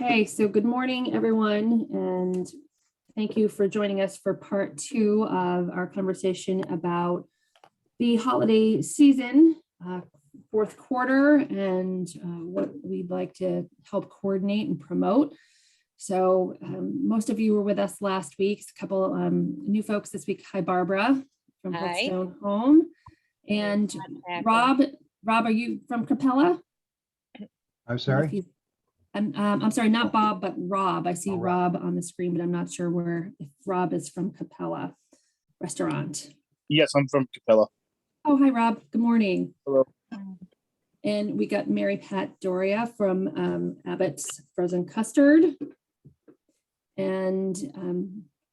Okay, so good morning, everyone, and thank you for joining us for part 2 of our conversation about the holiday season, fourth quarter, and what we'd like to help coordinate and promote. So most of you were with us last week, a couple new folks this week. Hi, Barbara from Hearthstone Home. And Rob, are you from Capella? I'm sorry? I'm sorry, not Bob, but Rob. I see Rob on the screen, but I'm not sure if Rob is from Capella Restaurant. Yes, I'm from Capella. Oh, hi, Rob. Good morning. Hello. And we got Mary Pat Doria from Abbott's Frozen Custard. And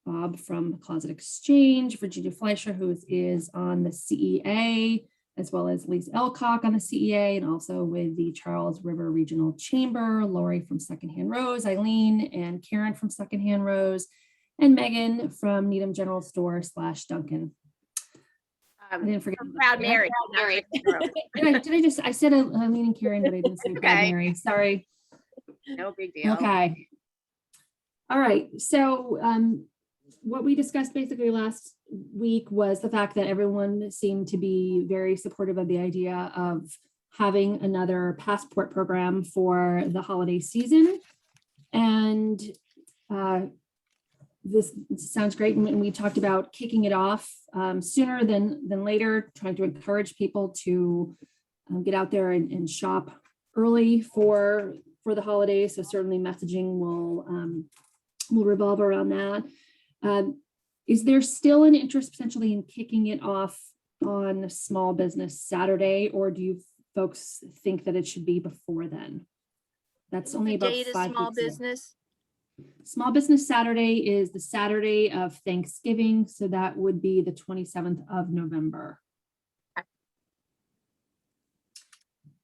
Bob from Closet Exchange, Virginia Fleischer, who is on the CEA, as well as Lise Elcock on the CEA, and also with the Charles River Regional Chamber, Lori from Secondhand Rose, Eileen and Karen from Secondhand Rose, and Megan from Needham General Store / Duncan. I didn't forget. Proud Mary. I said Eileen and Karen, but I didn't say Proud Mary. Sorry. No big deal. Okay. All right. So what we discussed basically last week was the fact that everyone seemed to be very supportive of the idea of having another passport program for the holiday season. And this sounds great. And we talked about kicking it off sooner than later, trying to encourage people to get out there and shop early for the holidays. So certainly messaging will revolve around that. Is there still an interest potentially in kicking it off on Small Business Saturday, or do you folks think that it should be before then? That's only about 5 Small weeks business. Small Business Saturday is the Saturday of Thanksgiving, so that would be the 27th of November.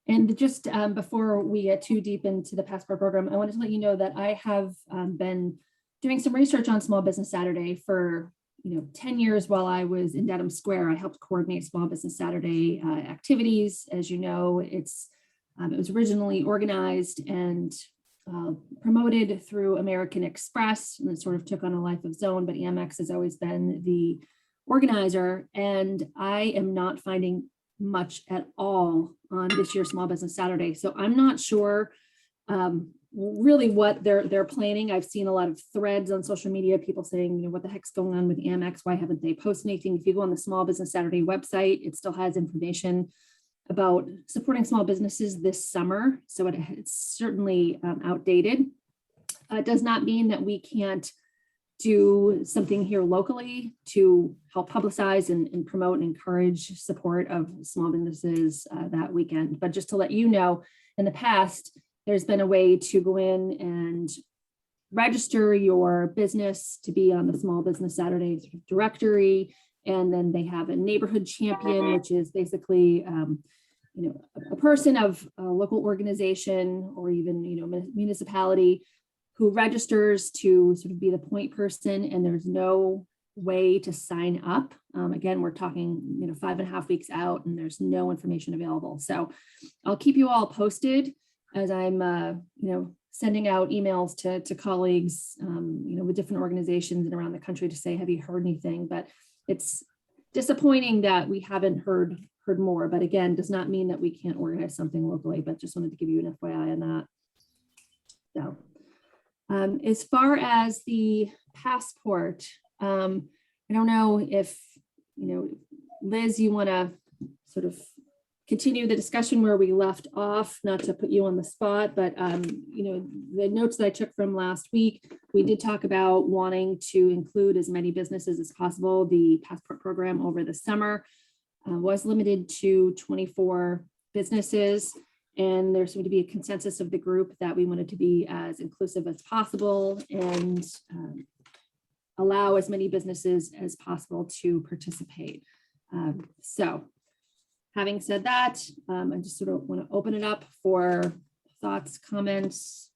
And just before we get too deep into the passport program, I wanted to let you know that I have been doing some research on Small Business Saturday for 10 years while I was in Dedham Square. I helped coordinate Small Business Saturday activities. As you know, it was originally organized and promoted through American Express, and it sort of took on a life of its own, but Amex has always been the organizer, and I am not finding much at all on this year's Small Business Saturday. So I'm not sure really what they're planning. I've seen a lot of threads on social media, people saying, what the heck's going on with Amex? Why haven't they posted anything? If you go on the Small Business Saturday website, it still has information about supporting small businesses this summer. So it's certainly outdated. It does not mean that we can't do something here locally to help publicize and promote and encourage support of small businesses that weekend. But just to let you know, in the past, there's been a way to go in and register your business to be on the Small Business Saturday directory. And then they have a neighborhood champion, which is basically a person of a local organization or even municipality who registers to sort of be the point person, and there's no way to sign up. Again, we're talking 5.5 weeks out, and there's no information available. So I'll keep you all posted as I'm sending out emails to colleagues with different organizations and around the country to say, have you heard anything? But it's disappointing that we haven't heard more, but again, does not mean that we can't organize something locally, but just wanted to give you an FYI on that. So as far as the passport, I don't know if, Liz, you want to sort of continue the discussion where we left off, not to put you on the spot, but the notes that I took from last week, we did talk about wanting to include as many businesses as possible. The passport program over the summer was limited to 24 businesses, and there seemed to be a consensus of the group that we wanted to be as inclusive as possible and allow as many businesses as possible to participate. So having said that, I just sort of want to open it up for thoughts, comments.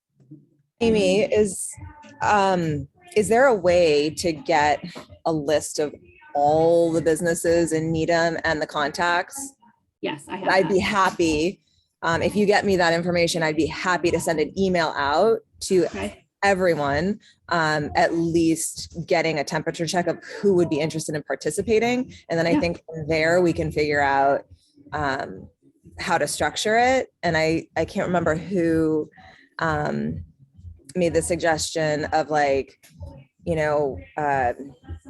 Amy, is there a way to get a list of all the businesses in Needham and the contacts? Yes, I have. I'd be happy If you get me that information, I'd be happy to send an email out to Okay. everyone, at least getting a temperature check of who would be interested in participating. And then I Yeah. think from there we can figure out how to structure it. And I can't remember who made the suggestion of like,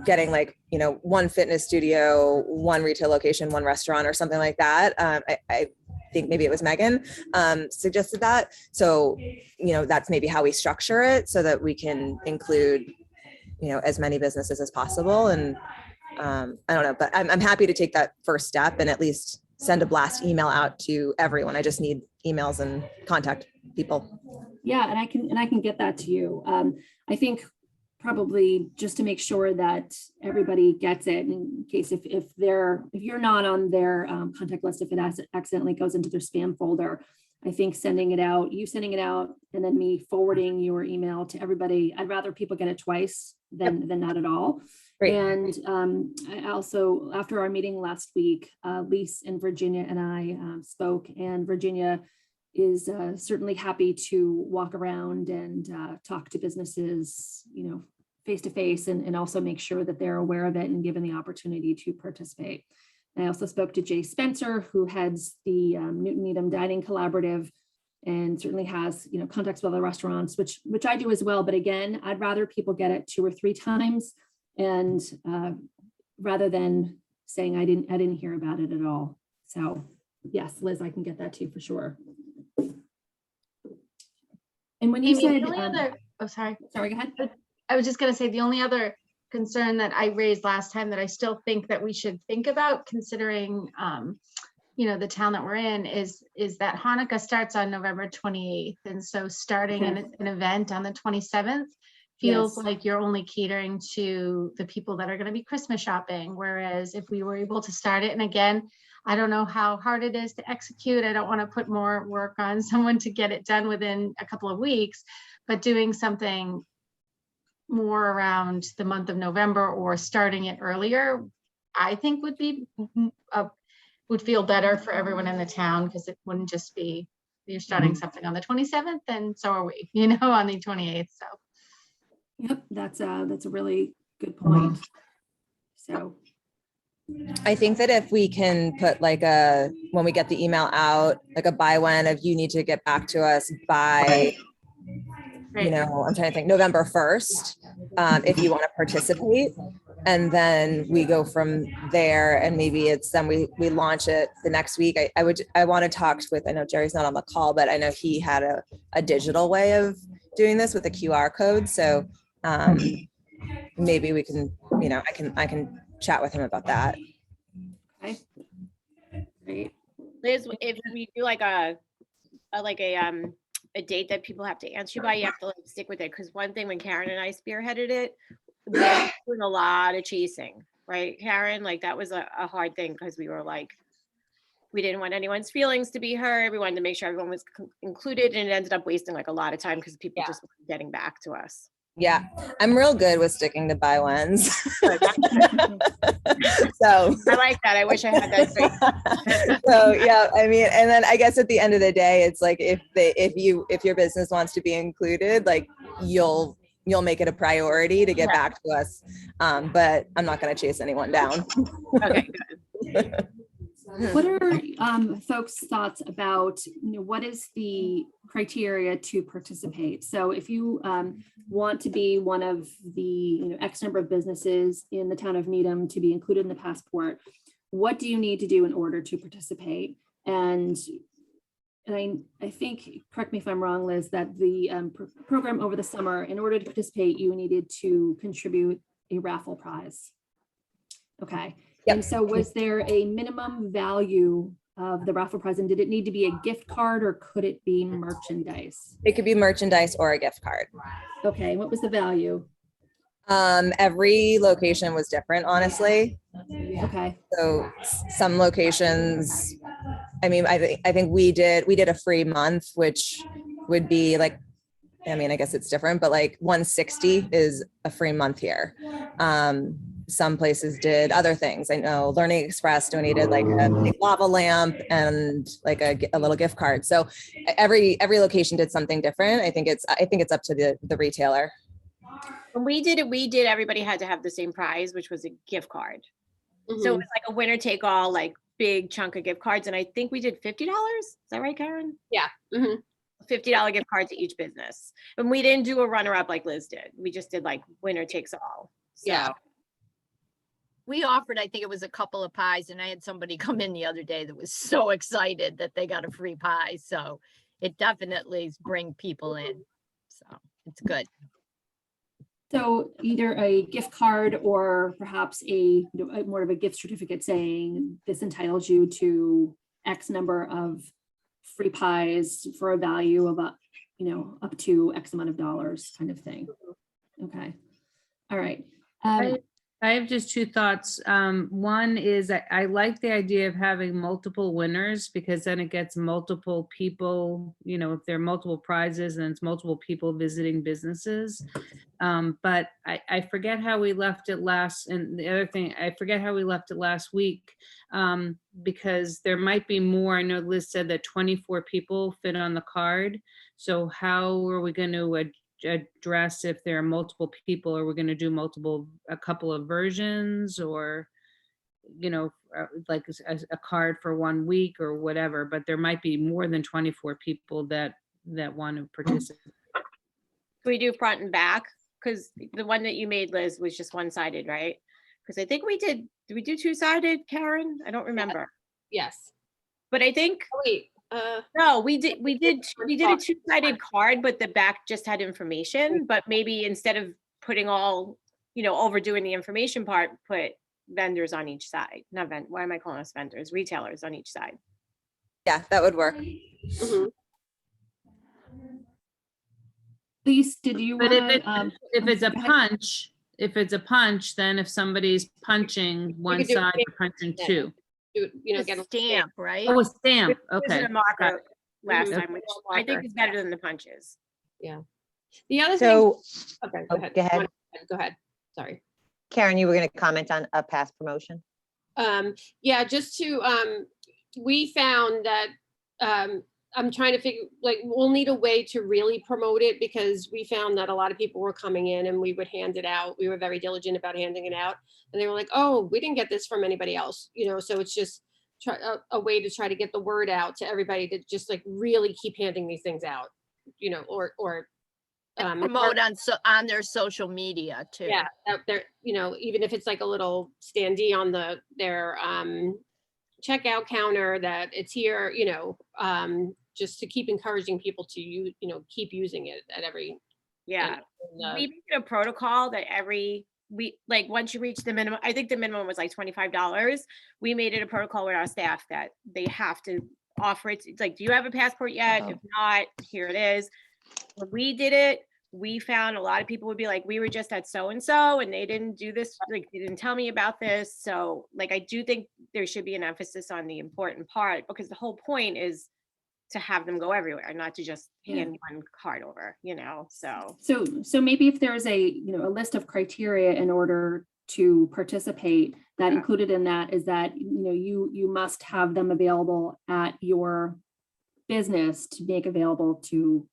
getting like, one fitness studio, one retail location, one restaurant or something like that. I think maybe it was Megan suggested that. So, that's maybe how we structure it so that we can include, as many businesses as possible. And I don't know, but I'm happy to take that first step and at least send a blast email out to everyone. I just need emails and contact people. Yeah, and I can get that to you. I think probably just to make sure that everybody gets it in case if you're not on their contact list, if it accidentally goes into their spam folder, I think sending it out, and then me forwarding your email to everybody. I'd rather people get it twice than not at all. Great. And I also, after our meeting last week, Lise and Virginia and I spoke, and Virginia is certainly happy to walk around and talk to businesses, face to face, and also make sure that they're aware of it and given the opportunity to participate. And I also spoke to Jay Spencer, who heads the Newton Needham Dining Collaborative, and certainly has contacts with other restaurants, which I do as well. But again, I'd rather people get it 2 or 3 times, and rather than saying I didn't hear about it at all. So yes, Liz, I can get that to you for sure. And when you Amy, said, sorry, go ahead. I was just going to say the only other concern that I raised last time that I still think that we should think about considering, the town that we're in is that Hanukkah starts on November 28th. And so starting an event on the 27th feels like you're only catering to the people that are going to be Christmas shopping. Whereas if we were able to start it, and again, I don't know how hard it is to execute. I don't want to put more work on someone to get it done within a couple of weeks, but doing something more around the month of November or starting it earlier, I think would feel better for everyone in the town, because it wouldn't just be you're starting something on the 27th and so are we, on the 28th. So yep, that's a really good point. So I think that if we can put like when we get the email out, like a by when of you need to get back to us by, great. I'm trying to think, November 1st, if you want to participate. And then we go from there, and maybe it's then we launch it the next week. I want to talk with, I know Jerry's not on the call, but I know he had a digital way of doing this with a QR code. So maybe we can, I can chat with him about that. okay, great. Liz, if we do like a date that people have to answer by, you have to like stick with it. Because one thing when Karen and I spearheaded it, we were doing a lot of chasing, right, Karen? Like that was a hard thing because we were like, we didn't want anyone's feelings to be hurt. We wanted to make sure everyone was included, and it ended up wasting like a lot of time because people just weren't getting back to us. Yeah, I'm real good with sticking to by whens. So I like that. I wish I had that trait. So yeah, I mean, and then I guess at the end of the day, it's like if your business wants to be included, like you'll make it a priority to get back to us. But I'm not going to chase anyone down. Okay, good. What are folks' thoughts about, what is the criteria to participate? So if you want to be one of the X number of businesses in the town of Needham to be included in the passport, what do you need to do in order to participate? And I think, correct me if I'm wrong, Liz, that the program over the summer, in order to participate, you needed to contribute a raffle prize. Okay. Yep. And so was there a minimum value of the raffle prize, and did it need to be a gift card or could it be merchandise? It could be merchandise or a gift card. Okay. What was the value? Every location was different, honestly. Okay. So some locations, I mean, I think we did a free month, which would be like, I mean, I guess it's different, but like 160 is a free month here. some places did other things. I know Learning Express donated like a big lava lamp and like a little gift card. So every location did something different. I think it's up to the retailer. When we did it, everybody had to have the same prize, which was a gift card. So it was like a winner take all, like big chunk of gift cards. And I think we did $50. Is that right, Karen? Yeah. $50 gift card to each business. And we didn't do a runner up like Liz did. We just did like winner takes all. So. Yeah. We offered, I think it was a couple of pies, and I had somebody come in the other day that was so excited that they got a free pie. So it definitely bring people in. So it's good. So either a gift card or perhaps a more of a gift certificate saying this entitles you to X number of free pies for a value of up to X amount of dollars kind of thing. Okay. All right. I have just two thoughts. One is I like the idea of having multiple winners, because then it gets multiple people, if there are multiple prizes and it's multiple people visiting businesses. But I forget how we left it last. And the other thing, I forget how we left it last week, because there might be more. I know Liz said that 24 people fit on the card. So how are we going to address if there are multiple people? Are we going to do a couple of versions, or like a card for 1 week or whatever? But there might be more than 24 people that want to participate. Can we do front and back? Because the one that you made, Liz, was just one-sided, right? Because I think did we do two-sided, Karen? I don't remember. Yes. But I think Oh, wait. no, we did a two-sided card, but the back just had information. But maybe instead of putting all, overdoing the information part, put vendors on each side. Not why am I calling us vendors? Retailers on each side. Yeah, that would work. Lise, did you But want if it's a punch, then if somebody's punching one could do side, it. they're punching two. Get A stamp, right? Oh, a stamp. It was Okay. in a marker last Mhm. time, which I think is better than the punches. The other thing. So, Okay, oh, go ahead. go ahead. Go ahead. Sorry. Karen, you were going to comment on a past promotion? Yeah, just to, we found that, I'm trying to figure, like, we'll need a way to really promote it, because we found that a lot of people were coming in and we would hand it out. We were very diligent about handing it out. And they were like, oh, we didn't get this from anybody else, so it's just a way to try to get the word out to everybody to just like really keep handing these things out, or Promote on their social media too. yeah, out there, even if it's like a little standee on their checkout counter that it's here, just to keep encouraging people to use, keep using it at every. Yeah. in We made a protocol that once you reach the minimum, I think the minimum was like $25. We made it a protocol with our staff that they have to offer it. It's like, do you have a passport yet? If not, here it is. When we did it, we found a lot of people would be like, we were just at so-and-so and they didn't do this, like they didn't tell me about this. So like, I do think there should be an emphasis on the important part, because the whole point is to have them go everywhere, not to just hand one card over, so maybe if there's a list of criteria in order to participate, that included in that is that you must have them available at your business to make available to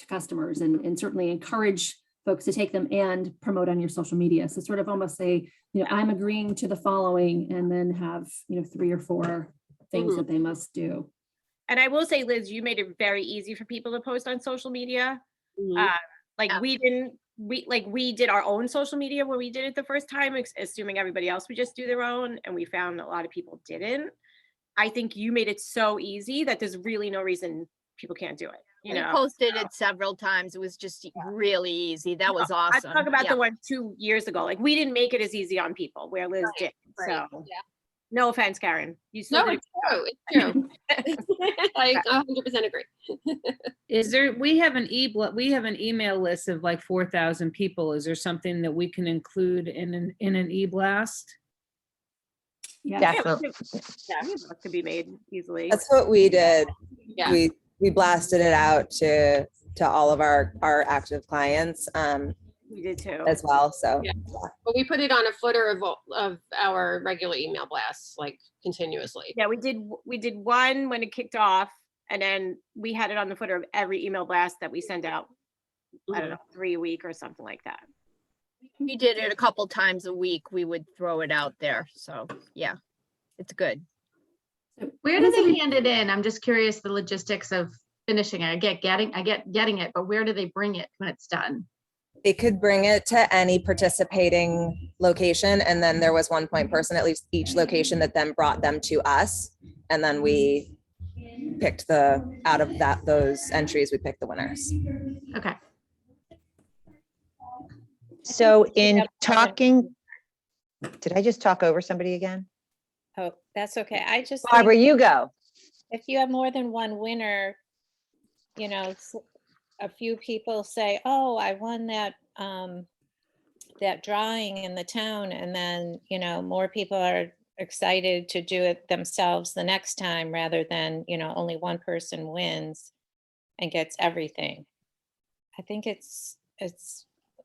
customers, and certainly encourage folks to take them and promote on your social media. So sort of almost say, I'm agreeing to the following, and then have 3 or 4 things that they must do. And I will say, Liz, you made it very easy for people to post on social media. We did our own social media when we did it the first time, assuming everybody else would just do their own. And we found a lot of people didn't. I think you made it so easy that there's really no reason people can't do it. We posted it several times. It was just really easy. That was awesome. I talk about the one 2 years ago. Like, we didn't make it as easy on people where Liz did. right, So no offense, Karen. You still No, did it's true. It's true. I 100% agree. We have an email list of like 4,000 people. Is there something that we can include in an e-blast? Yeah. Definitely. that could be made easily. That's what we did. Yeah. We blasted it out to all of our active clients. We did too. as well. So Yeah. But we put it on a footer of our regular email blasts, like continuously. Yeah, we did one when it kicked off, and then we had it on the footer of every email blast that we send out. I don't know, 3 a week or something like that. We did it a couple times a week. We would throw it out there. So yeah, it's good. Where do they hand it in? I'm just curious the logistics of finishing it. I get getting it, but where do they bring it when it's done? they could bring it to any participating location. And then there was one point person at least each location that then brought them to us. And then we picked out of those entries, we picked the winners. Okay. So in talking, did I just talk over somebody again? Oh, that's okay. I just Barbara, think you go. if you have more than one winner, a few people say, oh, I won that that drawing in the town, and then, more people are excited to do it themselves the next time rather than, only one person wins and gets everything. I think it's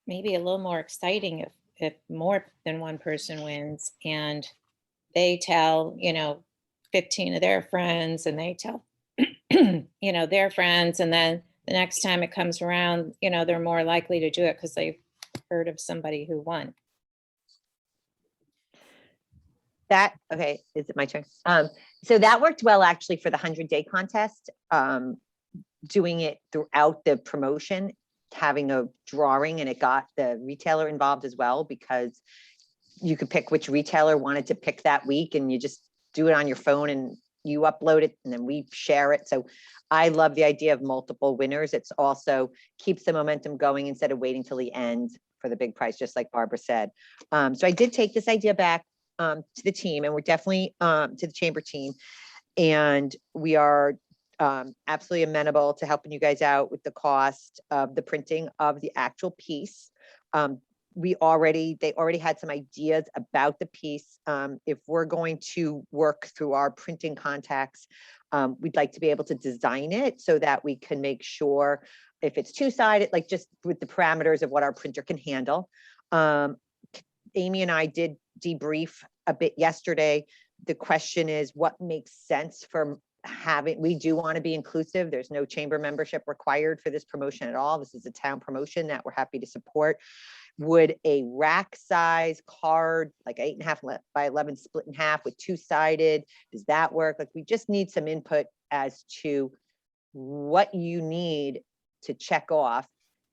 maybe a little more exciting if more than one person wins and they tell, 15 of their friends and they tell, their friends, and then the next time it comes around, they're more likely to do it because they've heard of somebody who won. Okay, is it my turn? So that worked well actually for the 100-day contest. Doing it throughout the promotion, having a drawing, and it got the retailer involved as well, because you could pick which retailer wanted to pick that week, and you just do it on your phone and you upload it and then we share it. So I love the idea of multiple winners. It's also keeps the momentum going instead of waiting till the end for the big prize, just like Barbara said. So I did take this idea back to the team, and we're definitely to the chamber team, and we are absolutely amenable to helping you guys out with the cost of the printing of the actual piece. They already had some ideas about the piece. If we're going to work through our printing contacts, we'd like to be able to design it so that we can make sure if it's two-sided, like just with the parameters of what our printer can handle. Amy and I did debrief a bit yesterday. The question is what makes sense for we do want to be inclusive. There's no chamber membership required for this promotion at all. This is a town promotion that we're happy to support. Would a rack size card, like 8.5 by 11 split in half with two-sided, does that work? Like, we just need some input as to what you need to check off.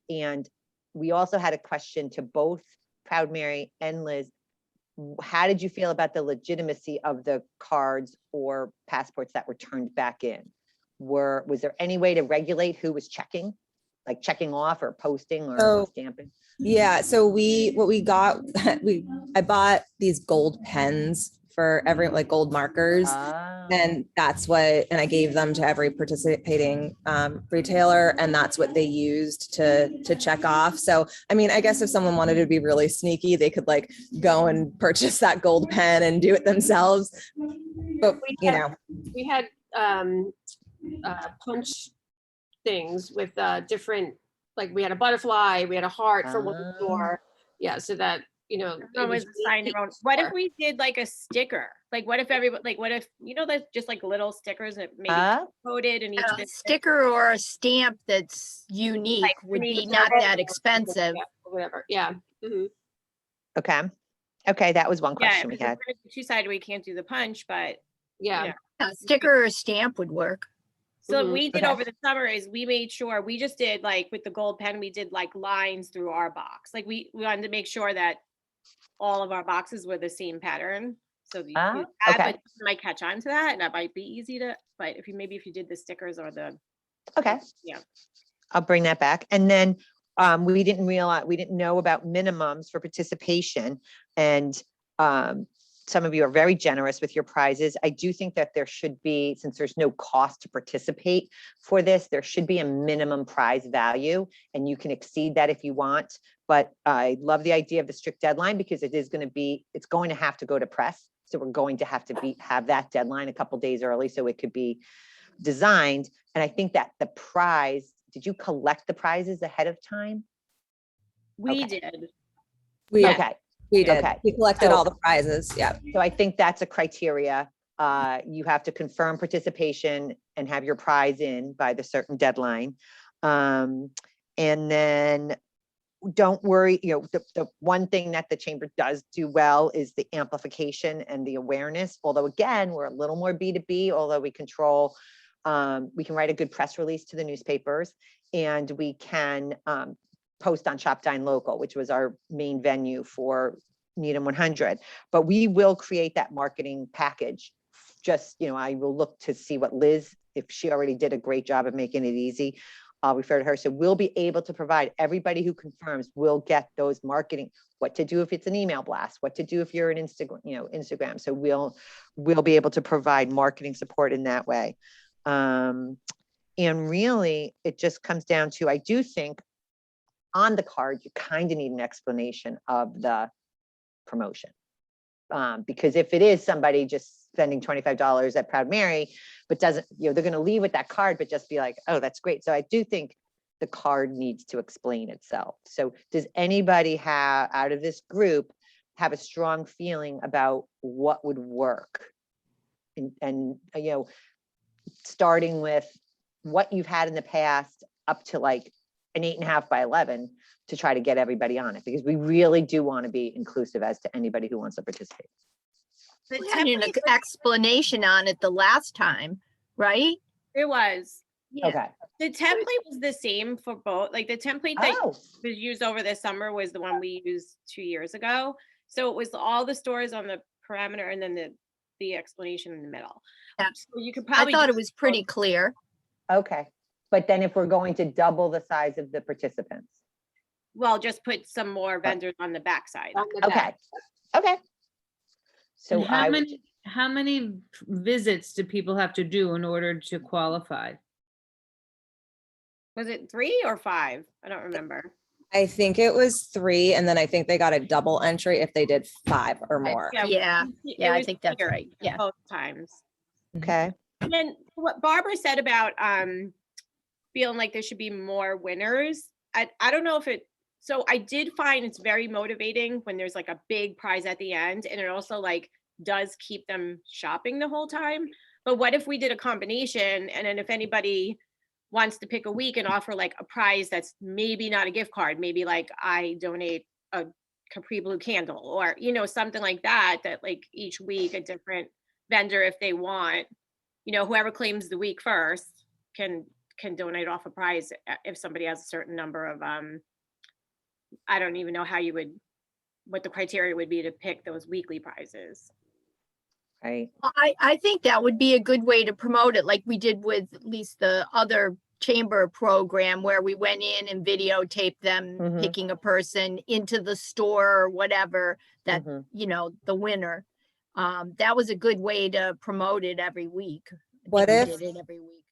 And we also had a question to both Proud Mary and Liz. How did you feel about the legitimacy of the cards or passports that were turned back in? Was there any way to regulate who was checking, like checking off or posting or stamping? Yeah, so I bought these gold pens for every gold markers, and and I gave them to every participating retailer, and that's what they used to check off. So I mean, I guess if someone wanted to be really sneaky, they could go and purchase that gold pen and do it themselves. But we had punch things with different, we had a butterfly, we had a heart for one store. Yeah, so that what if we did a sticker? What if everybody, what if there's just little stickers that maybe coded and each A sticker or a stamp that's unique would be not that expensive. Whatever. Yeah. Mm-hmm. Okay, that was one question we had. Two-sided, we can't do the punch, but yeah, a sticker or a stamp would work. So what we did over the summer is we made sure we just did with the gold pen, we did lines through our box. We wanted to make sure that all of our boxes were the same pattern. So but you might catch on to that, and that might be easy to, but if you did the stickers or the. Okay. Yeah. I'll bring that back. And then we didn't know about minimums for participation, and some of you are very generous with your prizes. I do think that there should be, since there's no cost to participate for this, there should be a minimum prize value, and you can exceed that if you want. But I love the idea of the strict deadline, because it's going to have to go to press. So we're going to have to have that deadline a couple days early so it could be designed. And I think that the prize, did you collect the prizes ahead of time? We Okay. did. We, Okay, we did. okay. We collected So- all the prizes. Yeah. so I think that's a criteria. You have to confirm participation and have your prize in by the certain deadline. And then don't worry, the one thing that the chamber does do well is the amplification and the awareness. Although again, we're a little more B2B, although we can write a good press release to the newspapers, and we can post on Shop Dine Local, which was our main venue for Needham 100. But we will create that marketing package. Just, I will look to see what Liz, if she already did a great job of making it easy, I'll refer to her. So we'll be able to provide, everybody who confirms will get those marketing, what to do if it's an email blast, what to do if you're an Instagram. So we'll be able to provide marketing support in that way. And really, it just comes down to, I do think on the card, you kind of need an explanation of the promotion. Because if it is somebody just spending $25 at Proud Mary, but doesn't, they're going to leave with that card, but just be like, oh, that's great. So I do think the card needs to explain itself. So does anybody out of this group have a strong feeling about what would work? And starting with what you've had in the past up to like an 8.5 by 11 to try to get everybody on it, because we really do want to be inclusive as to anybody who wants to participate. The We had an template, explanation on it the last time, right? it was. Yeah. Okay. The template was the same for both. Like the template that Oh, was used over the summer was the one we used 2 years ago. So it was all the stores on the parameter and then the explanation in the middle. Yeah. So you could I probably thought it just was pretty clear. okay. But then if we're going to double the size of the participants. just put some more vendors on the backside. On the back. Okay. Okay. So And how I would, many visits do people have to do in order to qualify? Was it 3 or 5? I don't remember. I think it was 3, and then I think they got a double entry if they did 5 or more. Yeah, it yeah, I was think that's clear right. Yeah. Both times. okay. And then what Barbara said about feeling like there should be more winners. I don't know if so I did find it's very motivating when there's like a big prize at the end, and it also like does keep them shopping the whole time. But what if we did a combination, and then if anybody wants to pick a week and offer like a prize that's maybe not a gift card, maybe like I donate a Capri Blue candle, or something like that like each week a different vendor, if they want, whoever claims the week first can donate off a prize if somebody has a certain number of I don't even know what the criteria would be to pick those weekly prizes. Right. I think that would be a good way to promote it, like we did with at least the other chamber program where we went in and videotaped them Mhm. picking a person into the store or whatever that, Mhm. the winner. That was a good way to promote it every week. I What think we if- did it every week?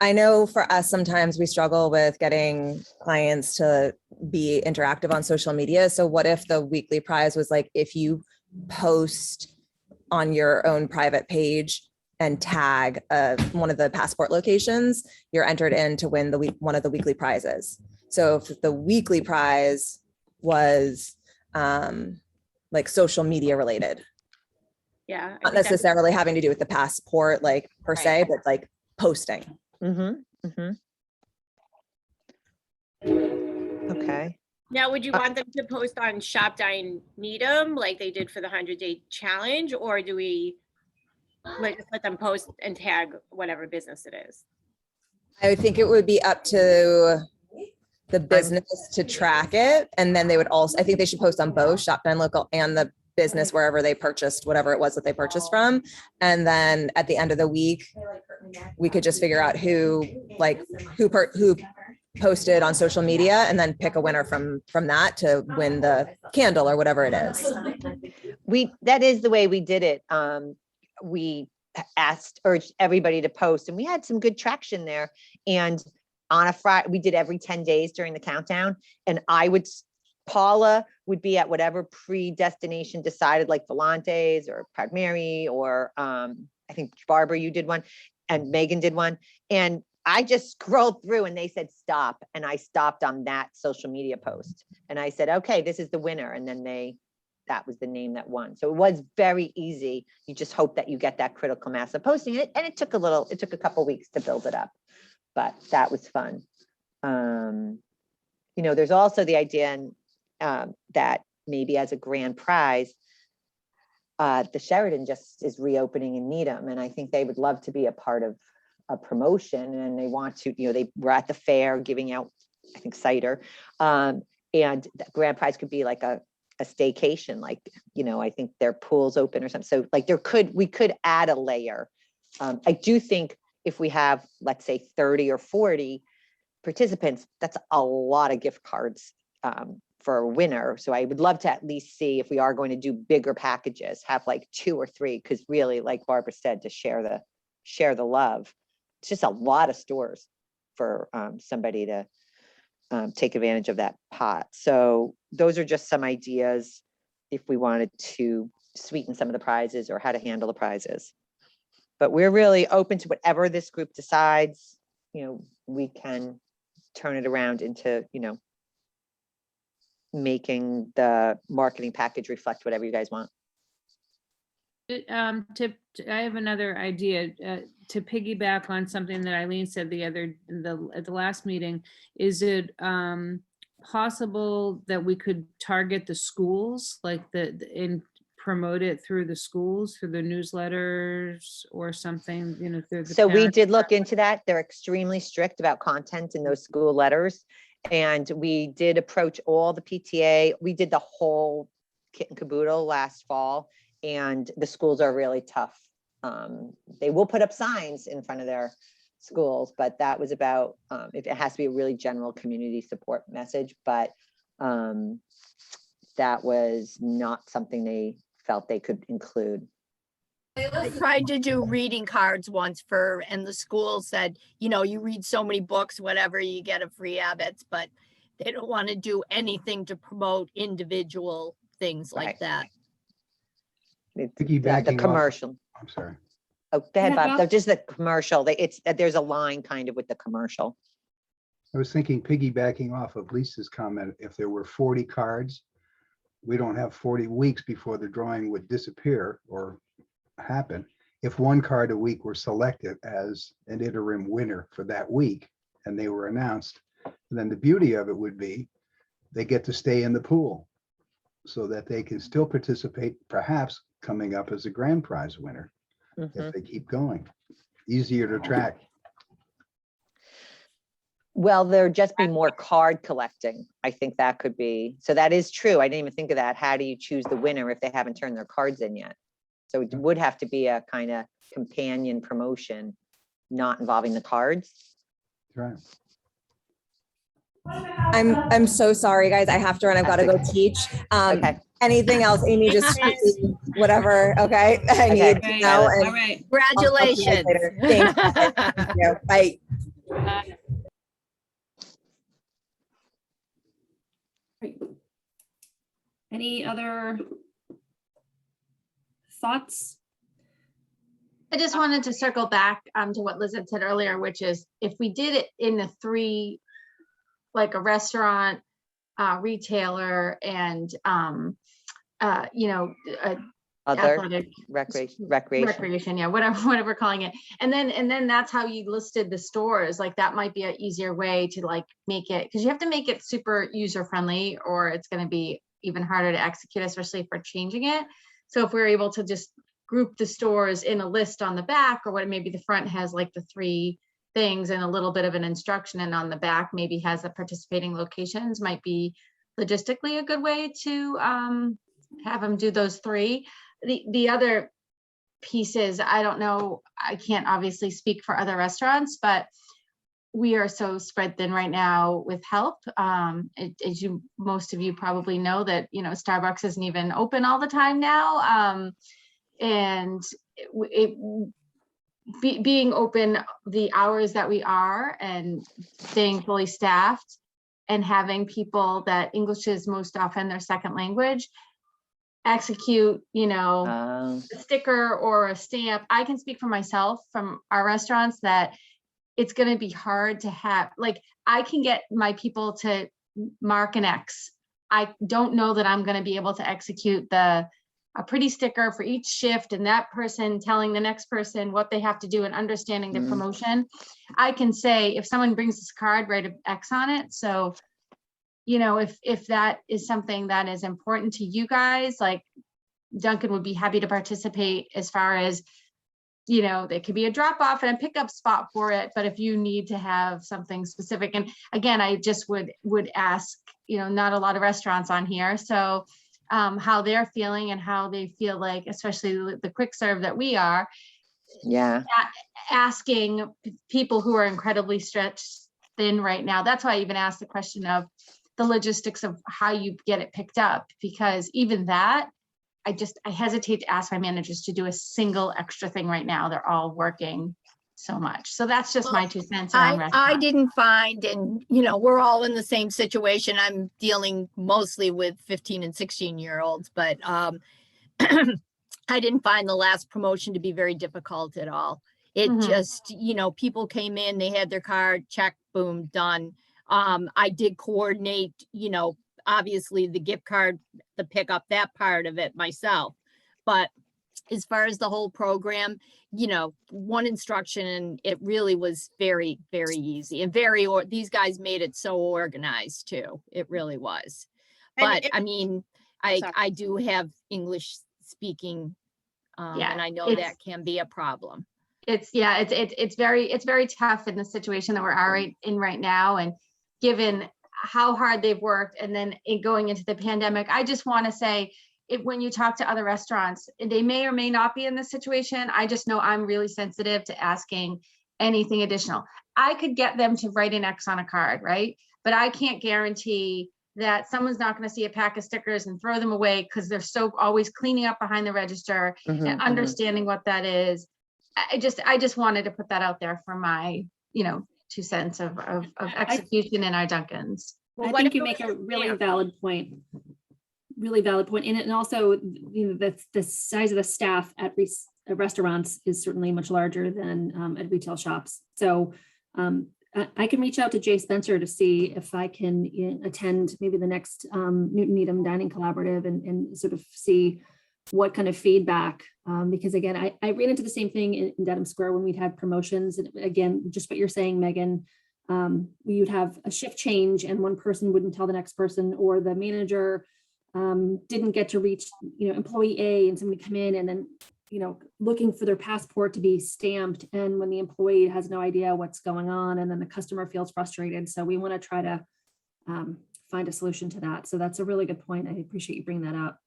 I know for us, sometimes we struggle with getting clients to be interactive on social media. So what if the weekly prize was like, if you post on your own private page and tag one of the passport locations, you're entered in to win one of the weekly prizes. So if the weekly prize was like social media related, Yeah. I not think that's- necessarily having to do with the passport, like per se, but like posting. Mm-hmm. Mm-hmm. Okay. Now, would you want them to post on Shop Dine Needham like they did for the 100-day challenge, or do we just let them post and tag whatever business it is? I think it would be up to the business to track it. And then they would also, I think they should post on both Shop Dine Local and the business wherever they purchased whatever it was that they purchased from. And then at the end of the week, we could just figure out who posted on social media and then pick a winner from that to win the candle or whatever it is. That is the way we did it. We urged everybody to post, and we had some good traction there. And on a Friday, we did every 10 days during the countdown. And Paula would be at whatever pre-destination decided, like Volantes or Proud Mary, or I think Barbara, you did one, and Megan did one. And I just scrolled through and they said stop, and I stopped on that social media post and I said, okay, this is the winner. And then that was the name that won. So it was very easy. You just hope that you get that critical mass of posting it. And it took a couple weeks to build it up, but that was fun. There's also the idea that maybe as a grand prize, the Sheridan just is reopening in Needham. And I think they would love to be a part of a promotion, and they want to, they were at the fair giving out, I think, cider. And the grand prize could be like a staycation, like, I think their pool's open or something. So like we could add a layer. I do think if we have, let's say 30 or 40 participants, that's a lot of gift cards for a winner. So I would love to at least see if we are going to do bigger packages, have like 2 or 3, because really, like Barbara said, to share the love. It's just a lot of stores for somebody to take advantage of that pot. So those are just some ideas if we wanted to sweeten some of the prizes or how to handle the prizes. But we're really open to whatever this group decides. We can turn it around into, making the marketing package reflect whatever you guys want. I have another idea to piggyback on something that Eileen said at the last meeting. Is it possible that we could target the schools, like and promote it through the schools, through the newsletters or something, through the So we parents? did look into that. They're extremely strict about content in those school letters. And we did approach all the PTA. We did the whole kit and caboodle last fall, and the schools are really tough. They will put up signs in front of their schools, but that was about, it has to be a really general community support message, but that was not something they felt they could include. I tried to do reading cards once and the school said, you read so many books, whatever, you get a free Abbott's, but they don't want to do anything to promote individual things like Right. that. It's Piggybacking the off- commercial. I'm sorry. Oh, go ahead, Yeah, Bob. So just the commercial, there's a line kind of with the commercial. I was thinking piggybacking off of Lisa's comment, if there were 40 cards, we don't have 40 weeks before the drawing would disappear or happen. If one card a week were selected as an interim winner for that week and they were announced, then the beauty of it would be they get to stay in the pool so that they can still participate, perhaps coming up as a grand prize winner if they keep going. Easier to track. Well, there'd just be more card collecting. I think that could be, so that is true. I didn't even think of that. How do you choose the winner if they haven't turned their cards in yet? So it would have to be a kind of companion promotion, not involving the cards. Right. I'm so sorry, guys. I have to run. I've got to go teach. Okay. Anything else, Amy? Just whatever. Okay. I Okay. need to Okay, know. all And right. Congratulations. later. Thanks. Thank you. Bye. Great. Any other thoughts? I just wanted to circle back to what Liz had said earlier, which is if we did it in the 3, like a restaurant, retailer, and Other athletic recreation. yeah, whatever we're calling it, and then that's how you listed the stores. Like that might be an easier way to like make it, because you have to make it super user friendly or it's going to be even harder to execute, especially if we're changing it. So if we're able to just group the stores in a list on the back, or what maybe the front has like the 3 things and a little bit of an instruction, and on the back maybe has the participating locations, might be logistically a good way to have them do those 3. The other pieces, I don't know, I can't obviously speak for other restaurants, but we are so spread thin right now with help. As most of you probably know that, Starbucks isn't even open all the time now. And being open the hours that we are and staying fully staffed and having people that English is most often their second language execute, a sticker or a stamp. I can speak for myself from our restaurants that it's going to be hard to have, like, I can get my people to mark an X. I don't know that I'm going to be able to execute a pretty sticker for each shift and that person telling the next person what they have to do and understanding the promotion. I can say, if someone brings this card, write an X on it. So, you know, if that is something that is important to you guys, like, Duncan would be happy to participate as far as, you know, there could be a drop off and a pickup spot for it. But if you need to have something specific, and again, I just would ask, you know, not a lot of restaurants on here. So how they're feeling and how they feel like, especially the quick serve that we are, Yeah. asking people who are incredibly stretched thin right now. That's why I even asked the question of the logistics of how you get it picked up, because even that, I hesitate to ask my managers to do a single extra thing right now. They're all working so much. So that's just my 2 cents around I restaurants. didn't find, and you know, we're all in the same situation. I'm dealing mostly with 15 and 16-year-olds, but I didn't find the last promotion to be very difficult at all. It just, you know, people came in, they had their card, check, boom, done. I did coordinate, you know, obviously the gift card, the pickup, that part of it myself. But as far as the whole program, you know, one instruction, and it really was very, very easy and these guys made it so organized too. It really was. But I mean, I do have English speaking, Yeah, and I know that can be a problem. It's very tough in the situation that we're in right now. And given how hard they've worked, and then going into the pandemic, I just want to say, when you talk to other restaurants, they may or may not be in this situation. I just know I'm really sensitive to asking anything additional. I could get them to write an X on a card, right? But I can't guarantee that someone's not going to see a pack of stickers and throw them away because they're so always cleaning up behind the register and understanding what that is. I just wanted to put that out there for my, you know, 2 cents of execution in our Duncans. I think you make a really valid point. Really valid point. And also, you know, the size of the staff at restaurants is certainly much larger than at retail shops. So I can reach out to Jay Spencer to see if I can attend maybe the next Newton Needham Dining Collaborative and sort of see what kind of feedback, because again, I ran into the same thing in Dedham Square when we'd had promotions. And again, just what you're saying, Megan, we would have a shift change and one person wouldn't tell the next person, or the manager didn't get to reach, you know, employee A, and somebody come in and then, you know, looking for their passport to be stamped. And when the employee has no idea what's going on, and then the customer feels frustrated. So we want to try to find a solution to that. So that's a really good point. I appreciate you bringing that up.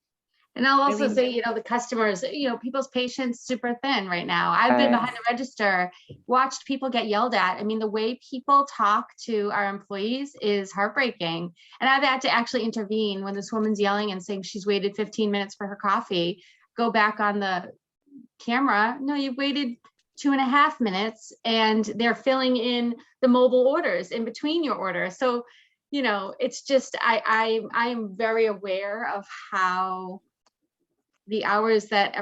And I'll also say, you know, the customers, you know, people's patience super thin right now. I've been behind the register, watched people get yelled at. I mean, the way people talk to our employees is heartbreaking. And I've had to actually intervene when this woman's yelling and saying she's waited 15 minutes for her coffee. Go back on the camera. No, you've waited 2.5 minutes, and they're filling in the mobile orders in between your orders. So, you know, it's just, I am very aware of how the hours that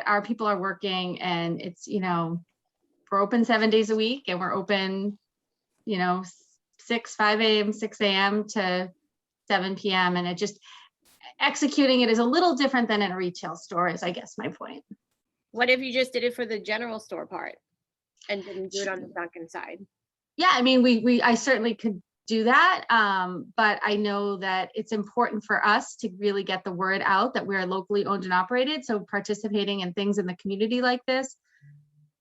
our people are working, and it's, you know, we're open 7 days a week, and we're open, you know, 5 a.m., 6 a.m. to 7 p.m. And it just, executing it is a little different than in a retail store is, I guess, my point. What if you just did it for the general store part and didn't do it on the Dunkin' side? Yeah, I mean, I certainly could do that. But I know that it's important for us to really get the word out that we're locally owned and operated. So participating in things in the community like this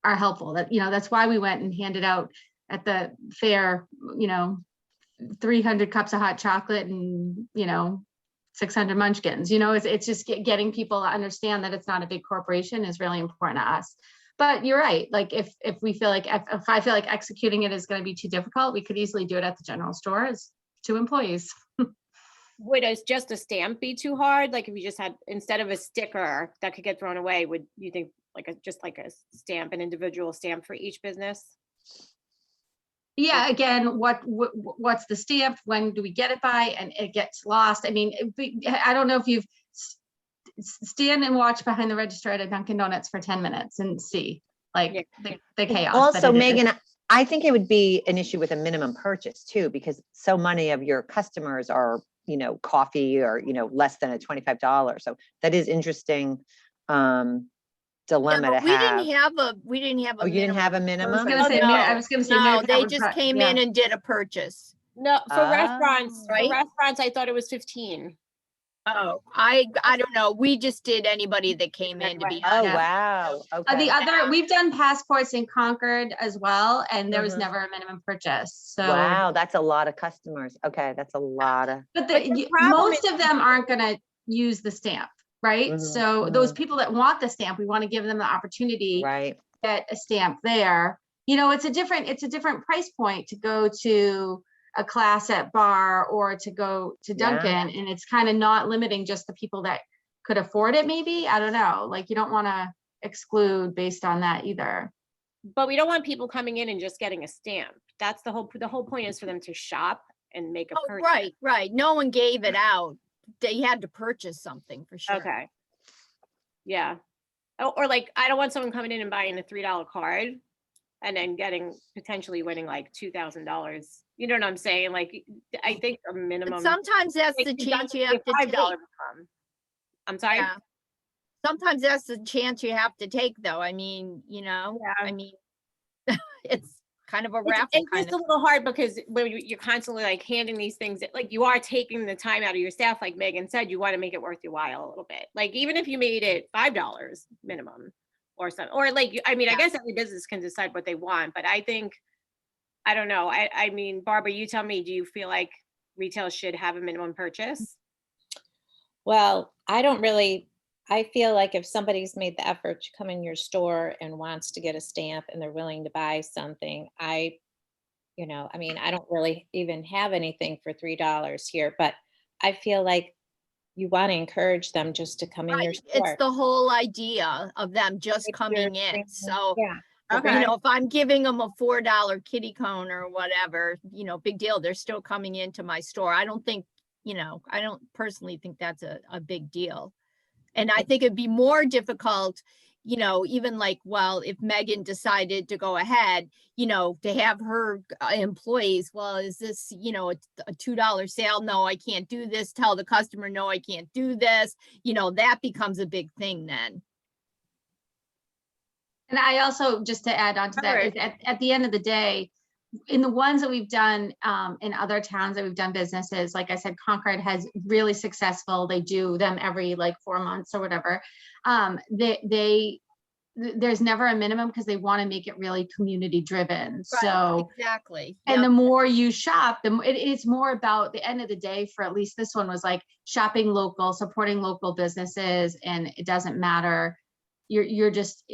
are helpful. That, you know, that's why we went and handed out at the fair, you know, 300 cups of hot chocolate and, you know, 600 munchkins. You know, it's just getting people to understand that it's not a big corporation is really important to us. But you're right. Like if we feel like, if I feel like executing it is going to be too difficult, we could easily do it at the general store as 2 employees. Would just a stamp be too hard? Like if you just had, instead of a sticker that could get thrown away, would you think just like a stamp, an individual stamp for each business? Yeah, again, what's the stamp? When do we get it by? And it gets lost. I mean, I don't know if you've stand and watch behind the register at a Dunkin' Donuts for 10 minutes and see like the chaos. Also, Megan, I think it would be an issue with a minimum purchase too, because so many of your customers are, coffee or, less than a $25. So that is interesting Yeah, dilemma to but have. we didn't have a. Oh, you didn't have a I was minimum? gonna say, no. I was gonna say. No, Mary Pat they would just pro- came yeah. in and did a purchase. No, for restaurants, Ah. Right? I thought it was 15. Oh, I don't know. We just did anybody that came in to be. Oh, Yeah. wow. Okay. The other, we've done passports in Concord as well, and there was Mhm. never a minimum purchase, so. Wow, that's a lot of customers. Okay, that's a lot of. But But the problem most of them aren't gonna use the stamp, right? Mhm, So those mhm. people that want the stamp, we want to give them the opportunity to Right. get a stamp there. It's a different price point to go to a class at bar or to go to Yeah. Dunkin', and it's kind of not limiting just the people that could afford it, maybe. I don't know, like you don't want to exclude based on that either. But we don't want people coming in and just getting a stamp. That's the whole point is for them to shop and make a Oh, purchase. right. No one gave it out. They had to purchase something for sure. Okay. Yeah. Or like, I don't want someone coming in and buying a $3 card and then potentially winning like $2,000. You know what I'm saying? Like, I think a minimum. But sometimes that's like, the it chance doesn't you be a have to $5 take. income. I'm sorry. Yeah. Sometimes that's the chance you have to take, though. I mean, Yeah. I mean, it's kind of a It's raffle just a little hard because when you're constantly like handing these things, like you are taking the time out of your staff, like Megan said, you want to make it worth your while a little bit. Like even if you made it $5 minimum or something, or like, I mean, I guess every business can decide what they want, but I think, I don't know. I mean, Barbara, you tell me, do you feel like retail should have a minimum purchase? Well, I feel like if somebody's made the effort to come in your store and wants to get a stamp and they're willing to buy something, I mean, I don't really even have anything for $3 here, but I feel like you want to encourage them just to come in your right. store. It's the whole idea of them just If you're coming in. bringing- So, Yeah. Okay. if I'm giving them a $4 kitty cone or whatever, big deal. They're still coming into my store. I don't think, I don't personally think that's a big deal. And I think it'd be more difficult, even like, well, if Megan decided to go ahead, to have her employees, well, is this, a $2 sale? No, I can't do this. Tell the customer, no, I can't do this. That becomes a big thing then. And I also, just to add on to that, Alright. is at the end of the day, in the ones that we've done in other towns that we've done businesses, like I said, Concord has really successful. They do them every like 4 months or whatever. There's never a minimum because they want to make it really community driven. Right, So, exactly. and Yep. the more you shop, it's more about the end of the day. For at least this one was like shopping local, supporting local businesses, and it doesn't matter. You're just,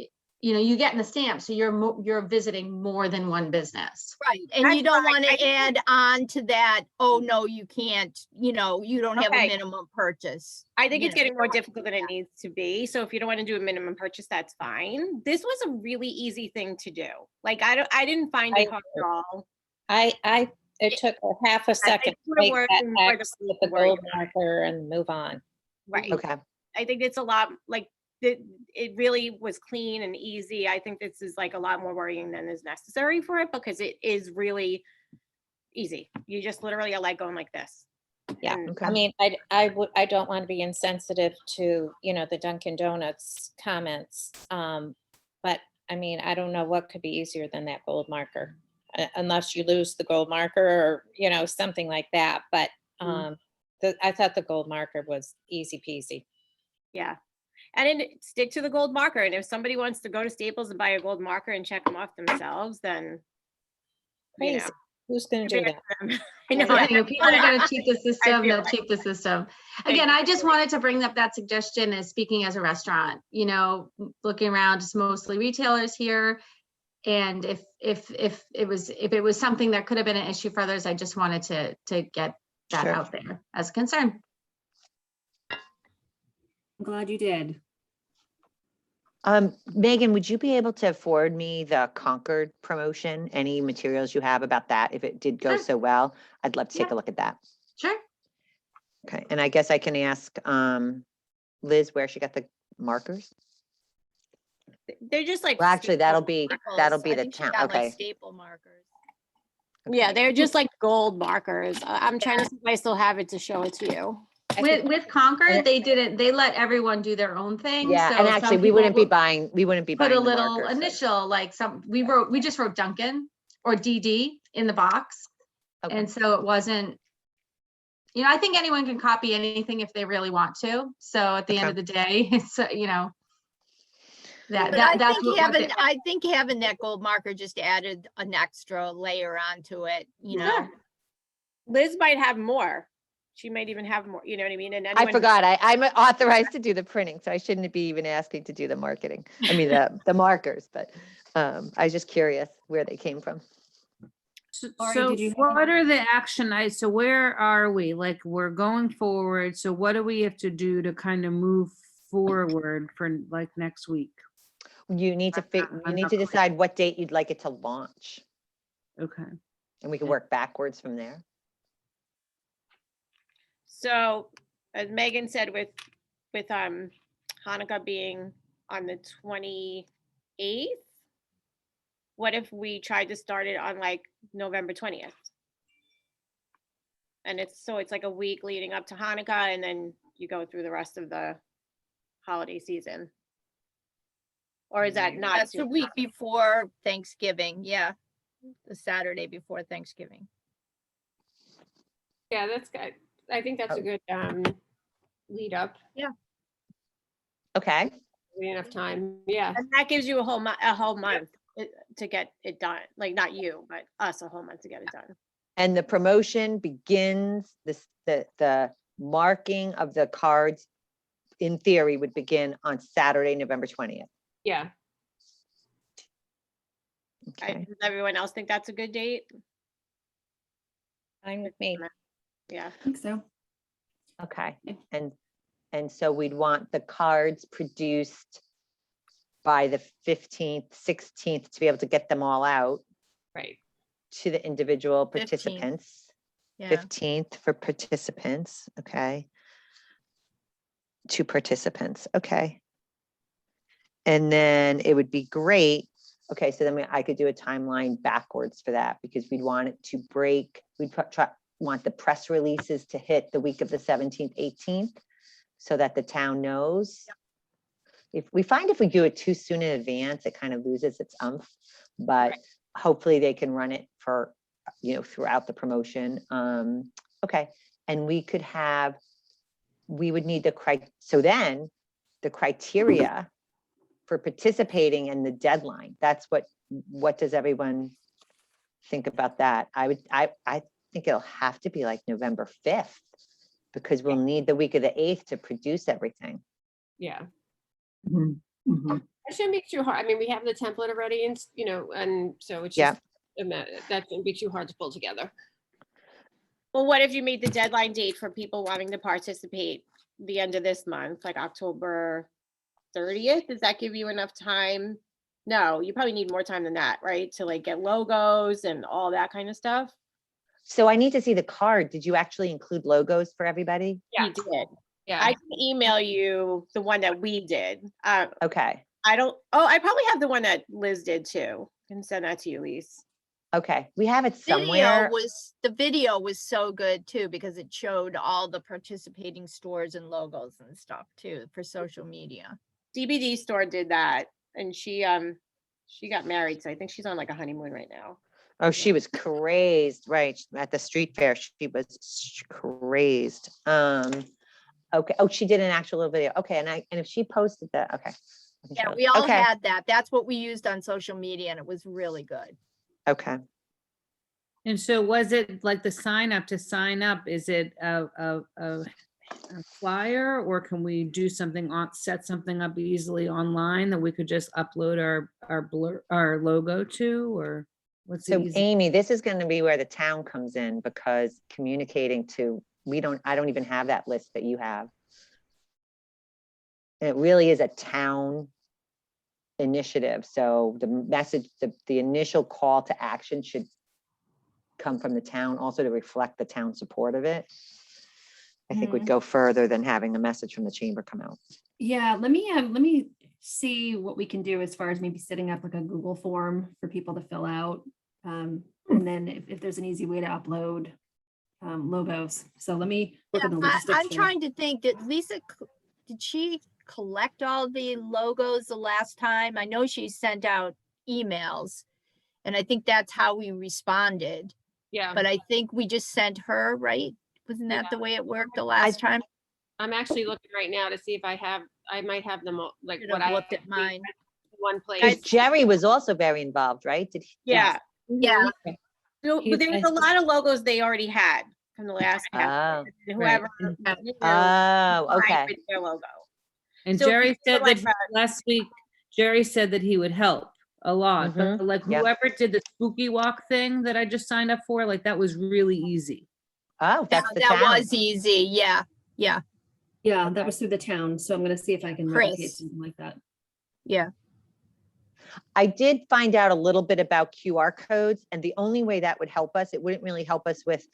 you get in the stamp, so you're visiting more than one business. Right. And That's you don't fine. want I to add on to that, oh, no, you can't, you don't have a Okay. minimum purchase. I think it's you know. getting more difficult than it needs to be. So if you don't want to do a minimum purchase, that's fine. This was a really easy thing to do. Like I didn't find it hard at all. It took a half a second to would've make worked that more X than with the worry gold about it. marker and move on. Right. Okay. I think it's a lot like it really was clean and easy. I think this is like a lot more worrying than is necessary for it because it is really easy. You just literally are like going like this. Yeah. And- Okay. I mean, I don't want to be insensitive to, the Dunkin' Donuts comments. But I mean, I don't know what could be easier than that gold marker, unless you lose the gold marker or, something like that. But I thought the gold marker was easy peasy. Yeah. And then stick to the gold marker. And if somebody wants to go to Staples and buy a gold marker and check them off themselves, then you know. Crazy. Who's going to do that? I know. Yeah, people are going to cheat the system. feel They'll cheat the system. Again, I just wanted to bring up that suggestion as speaking as a restaurant, looking around, just mostly retailers here. And if it was something that could have been an issue for others, I just wanted to get that Sure. out there as a concern. I'm glad you did. Megan, would you be able to forward me the Concord promotion? Any materials you have about that? If it did go Sure. so well, I'd love to take Yeah. a look at that. Sure. Okay. And I guess I can ask Liz where she got the markers. They're just like. Well, actually, that'll be Staples. I the think she town. got, like, Okay. staple markers. Yeah, Okay. they're just like gold markers. I'm trying to see if I still have it to show it to you. With Concord, they didn't, they let everyone do their own thing. Yeah, so and some actually, we people wouldn't be would buying Put a the little markers, so- initial, like we just wrote Duncan or DD in the box. Okay. And so it wasn't, I think anyone can copy anything if they really want to. So at the end Okay. of the day, it's, But I think having that gold marker just added an extra layer onto it, you know. Sure. Liz might have more. She might even have more, you know what I mean? And I anyone- forgot, I'm authorized to do the printing, so I shouldn't be even asking to do the marketing. I mean, the markers, but I was just curious where they came from. Laurie, So did you have what are the action items? So where are we? Like, we're going forward. So what do we have to do to kind of move forward for like next week? You need to I'm not clear. decide what date you'd like it to launch, Okay. and we can work backwards from there. So as Megan said, with Hanukkah being on the 28th, what if we tried to start it on like November 20th? And it's like a week leading up to Hanukkah, and then you go through the rest of the holiday season. Or is that not? That's the week before Thanksgiving, yeah. The Saturday before Thanksgiving. Yeah, that's good. I think that's a good lead up. Okay, Enough time. Yeah. And that gives you a whole month to get it done. Like not you, but us a whole month to get it done. and the promotion begins, the marking of the cards, in theory, would begin on Saturday, November 20th. Yeah. Okay, Does everyone else think that's a good date? Fine with me. Yeah. I think so. okay, and so we'd want the cards produced by the 15th, 16th to be able to get them all out Right. to the individual 15th. participants. Yeah. 15th for participants, okay. 2 participants, okay. And then it would be great, okay, so then I could do a timeline backwards for that, because we'd want it to break, want the press releases to hit the week of the 17th, 18th, so that the town knows. If we do it too soon in advance, it kind of loses its umph, but hopefully they can run it for, throughout the promotion. Okay, and we would need so then the criteria for participating and the deadline, that's what does everyone think about that? I think it'll have to be like November 5th, because we'll need the week of the 8th to produce everything. Yeah. Mhm. It shouldn't be too hard. I mean, we have the template already and, and so it's Yeah. just, that shouldn't be too hard to pull together. Well, what if you made the deadline date for people wanting to participate the end of this month, like October 30th? Does that give you enough time? No, you probably need more time than that, right? To like get logos and all that kind of stuff. So I need to see the card. Did you actually include logos for everybody? Yeah. You did. Yeah. I can email you the one that we did. Okay, I probably have the one that Liz did too. I can send that to you, Lise. okay, we have it somewhere. The video was so good too, because it showed all the participating stores and logos and stuff too for social media. DBD store did that, and she got married, so I think she's on like a honeymoon right now. Oh, she was crazed, right, at the street fair, she was crazed. Okay, oh, she did an actual little video, okay, and if she posted that, okay. I can Yeah, show- we all okay, had that. That's what we used on social media and it was really good. Okay, And so was it like the sign up to sign up? Is it a flyer, or can we do something set something up easily online that we could just upload our logo to, or what's the so easy? Amy, this is gonna be where the town comes in, because communicating to, I don't even have that list that you have. And it really is a town initiative, so the message, the initial call to action should come from the town, also to reflect the town support of it. I think would go further than having a message from the chamber come out. Yeah, let me see what we can do as far as maybe setting up like a Google form for people to fill out. And then if there's an easy way to upload logos. So let me work on the logistics. I'm for that. trying to think, did did she collect all the logos the last time? I know she sent out emails, and I think that's how we responded. Yeah, But I think we just sent her, right? Wasn't that the way it worked the last time? I'm actually looking right now to see if I might have them all, like Should what have I looked at mine. one Because place. Jerry was also very involved, right? Did he? Yeah. Yeah. So, but there was a lot of logos they already had from the last Oh, passport. Whoever knew, oh, fine okay. with their logo. And So if Jerry you said feel like that last week, Jerry said that he would help a lot, but Mhm. like Yep. whoever did the spooky walk thing that I just signed up for, like that was really easy. Oh, that's the That town. was easy. Yeah. Yeah. Yeah, that was through the town. So I'm gonna see if I can replicate Chris. something like that. Yeah. I did find out a little bit about QR codes, and the only way that would help us, it wouldn't really help us with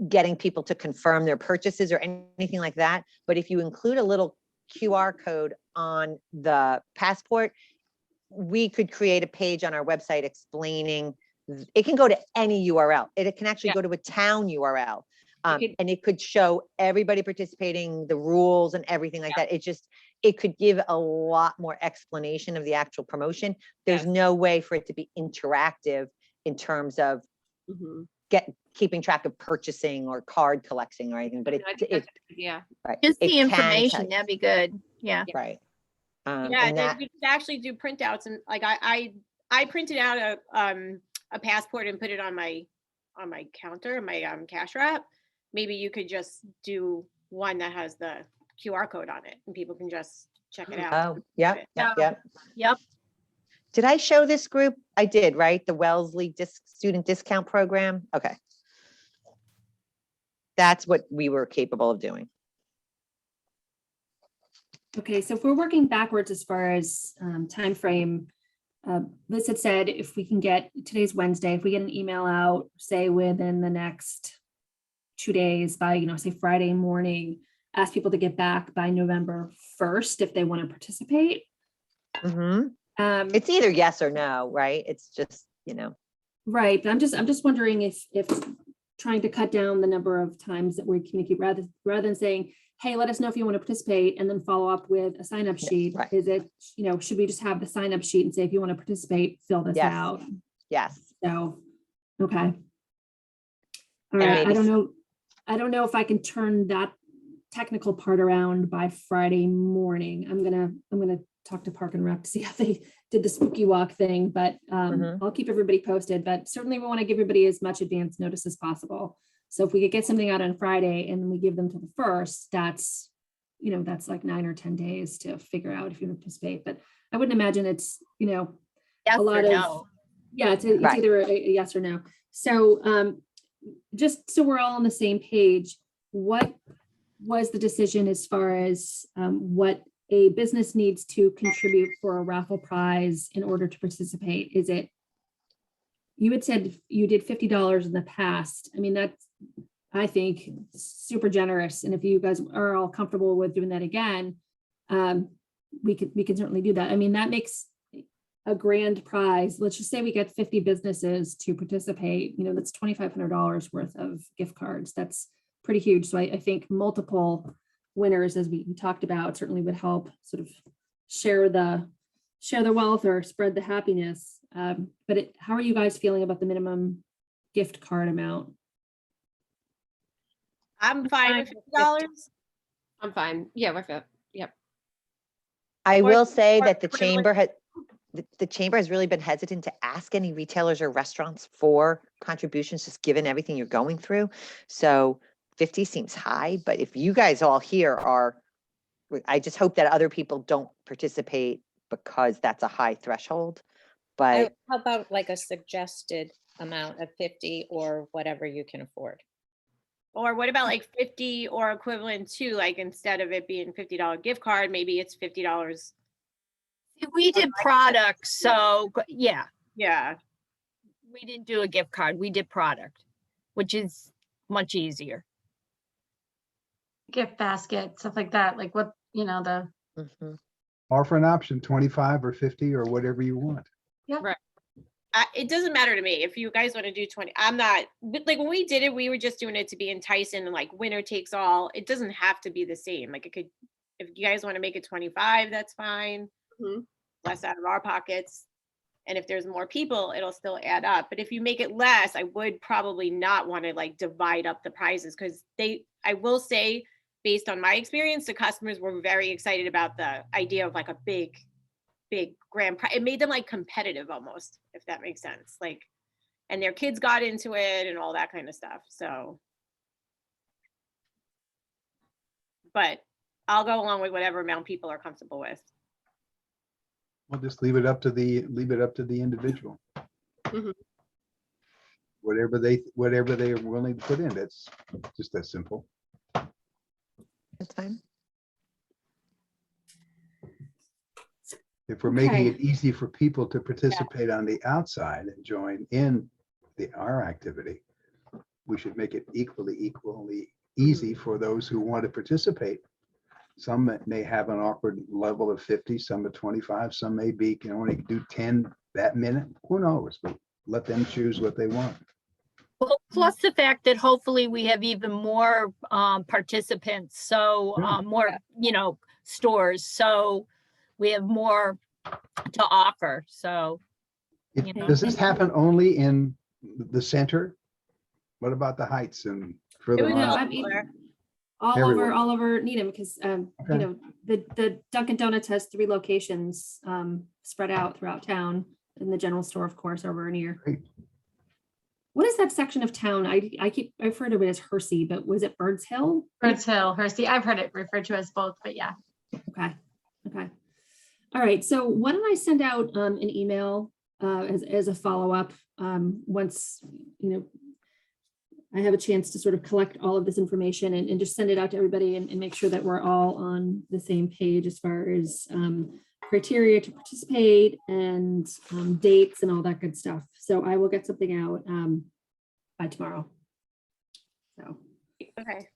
getting people to confirm their purchases or anything like that. But if you include a little QR code on the passport, we could create a page on our website explaining, it can go to any URL. It can actually Yeah. go to a town URL. Okay. And it could show everybody participating, the rules and everything like that. It could give a lot more explanation of the actual promotion. There's Yes. no way for it to be interactive in terms of Mhm. keeping track of purchasing or card collecting or anything, but I think that's a good idea. right. Just it the can tell information. you, That'd be good. Yeah. right. Yeah, And that, we could actually do printouts, and like I printed out a passport and put it on my counter, my cash wrap. Maybe you could just do one that has the QR code on it and people can just check it out. oh, yep, yep, yep. Yep. Did I show this group? I did, right? The Wellesley Student Discount Program? Okay. That's what we were capable of doing. Okay, so if we're working backwards as far as time frame, Liz had said if we can get, today's Wednesday, if we get an email out, say within the next 2 days by, say Friday morning, ask people to get back by November 1st if they want to participate. Mhm. Um, It's either yes or no, right? It's just, Right, but I'm just wondering if trying to cut down the number of times that we communicate rather than saying, hey, let us know if you want to participate and then follow up with a sign up sheet. right. Is it, should we just have the sign up sheet and say, if you want to participate, fill this Yes. out? yes. So, okay. All And right, maybe I don't know if I can turn that technical part around by Friday morning. I'm gonna talk to Park and Rec to see how they did the spooky walk thing, but Mhm. I'll keep everybody posted. But certainly we want to give everybody as much advance notice as possible. So if we could get something out on Friday and then we give them to the 1st, that's like 9 or 10 days to figure out if you participate. But I wouldn't imagine it's Yes a lot or of no. yeah, it's Right. either a yes or no. So just so we're all on the same page, what was the decision as far as what a business needs to contribute for a raffle prize in order to participate? Is it, you had said you did $50 in the past. I mean, that's, I think, super generous. And if you guys are all comfortable with doing that again, we can certainly do that. I mean, that makes a grand prize. Let's just say we get 50 businesses to participate, that's $2,500 worth of gift cards. That's pretty huge. So I think multiple winners, as we talked about, certainly would help sort of share the wealth or spread the happiness. But how are you guys feeling about the minimum gift card amount? I'm fine with $50. I'm fine. Yeah, we're good. Yep. I Or- will say or that the equivalent- chamber the chamber has really been hesitant to ask any retailers or restaurants for contributions, just given everything you're going through. So 50 seems high, but if you guys all here are, I just hope that other people don't participate because that's a high threshold. But How about like a suggested amount of 50 or whatever you can afford? Or what about like 50 or equivalent to, like, instead of it being $50 gift card, maybe it's $50. We did products, so yeah, Yeah. we didn't do a gift card. We did product, which is much easier. Gift basket, stuff like that, like what, Mhm. Offer an option, 25 or 50 or whatever you want. It doesn't matter to me if you guys want to do 20. I'm not, but like when we did it, we were just doing it to be enticing and like winner takes all. It doesn't have to be the same. Like it could, if you guys want to make it 25, that's fine. Mhm. Less out of our pockets. And if there's more people, it'll still add up. But if you make it less, I would probably not want to like divide up the prizes because I will say, based on my experience, the customers were very excited about the idea of like a big grand prize. It made them like competitive almost, if that makes sense. Like, and their kids got into it and all that kind of stuff. So, but I'll go along with whatever amount people are comfortable with. We'll just leave it up to the individual. Mhm. Whatever they are willing to put in. It's just that simple. That's fine. If we're making Okay. it easy for people to participate on the outside and join in our activity, we should make it equally easy for those who want to participate. Some may have an awkward level of 50, some at 25, some may can only do 10 that minute. Who knows? But let them choose what they want. Well, plus the fact that hopefully we have even more participants, so Yeah. more, stores, so we have more to offer, so. You know. Does this happen only in the center? What about the Heights and It further was No, on? I mean, everywhere. Everywhere. all over Needham, because, Okay. the Dunkin' Donuts has 3 locations spread out throughout town, and the general store, of course, over near. Great. What is that section of town? I've heard of it as Hersey, but was it Birds Hill? Birds Hill, Hersey. I've heard it referred to as both, but yeah. Okay. All right, so why don't I send out an email as a follow-up once, I have a chance to sort of collect all of this information and just send it out to everybody and make sure that we're all on the same page as far as criteria to participate and dates and all that good stuff. So I will get something out by tomorrow. So, Okay.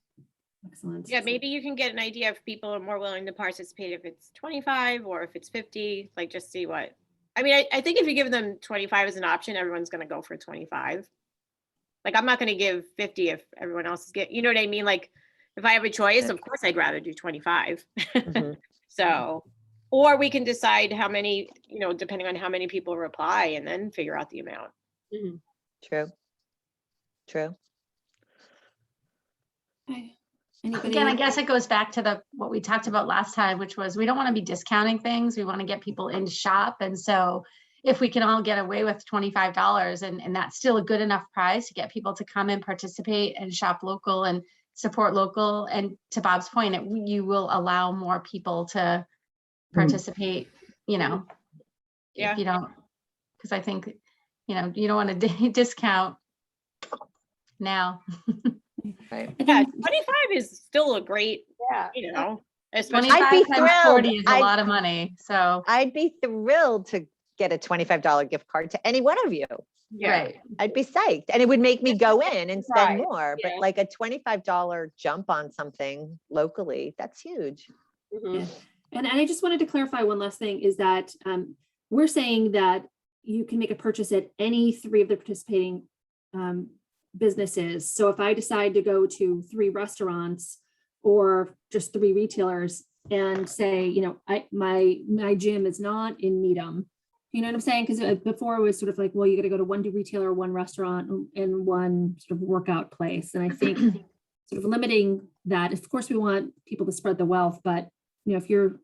excellent. Yeah, maybe you can get an idea if people are more willing to participate, if it's 25 or if it's 50, like just see what. I mean, I think if you give them 25 as an option, everyone's going to go for 25. Like, I'm not going to give 50 if everyone else is you know what I mean? Like, if I have a choice, of course, I'd rather do 25. Mhm. So, or we can decide how many, depending on how many people reply and then figure out the amount. Mhm. True. Okay. Anybody? Again, I guess it goes back to what we talked about last time, which was we don't want to be discounting things. We want to get people in to shop. And so if we can all get away with $25 and that's still a good enough price to get people to come and participate and shop local and support local. And to Bob's point, you will allow more people to participate, Yeah. if you don't, because I think, you don't want to discount now. Right. Yeah, 25 is still a great, Yeah. especially. 25 I'd be times 40 thrilled. is a lot of money. So, I'd be thrilled to get a $25 gift card to any one of you. Yeah. right. I'd be psyched and it would make me go in and spend Right, more, but yeah. like a $25 jump on something locally, that's huge. Mhm. Yeah. And I just wanted to clarify one last thing is that we're saying that you can make a purchase at any 3 of the participating businesses. So if I decide to go to 3 restaurants or just 3 retailers and say, my gym is not in Needham, you know what I'm saying? Because before it was sort of like, well, you got to go to 1 retailer, 1 restaurant, and 1 sort of workout place. And I think sort of limiting that, of course, we want people to spread the wealth, but if you're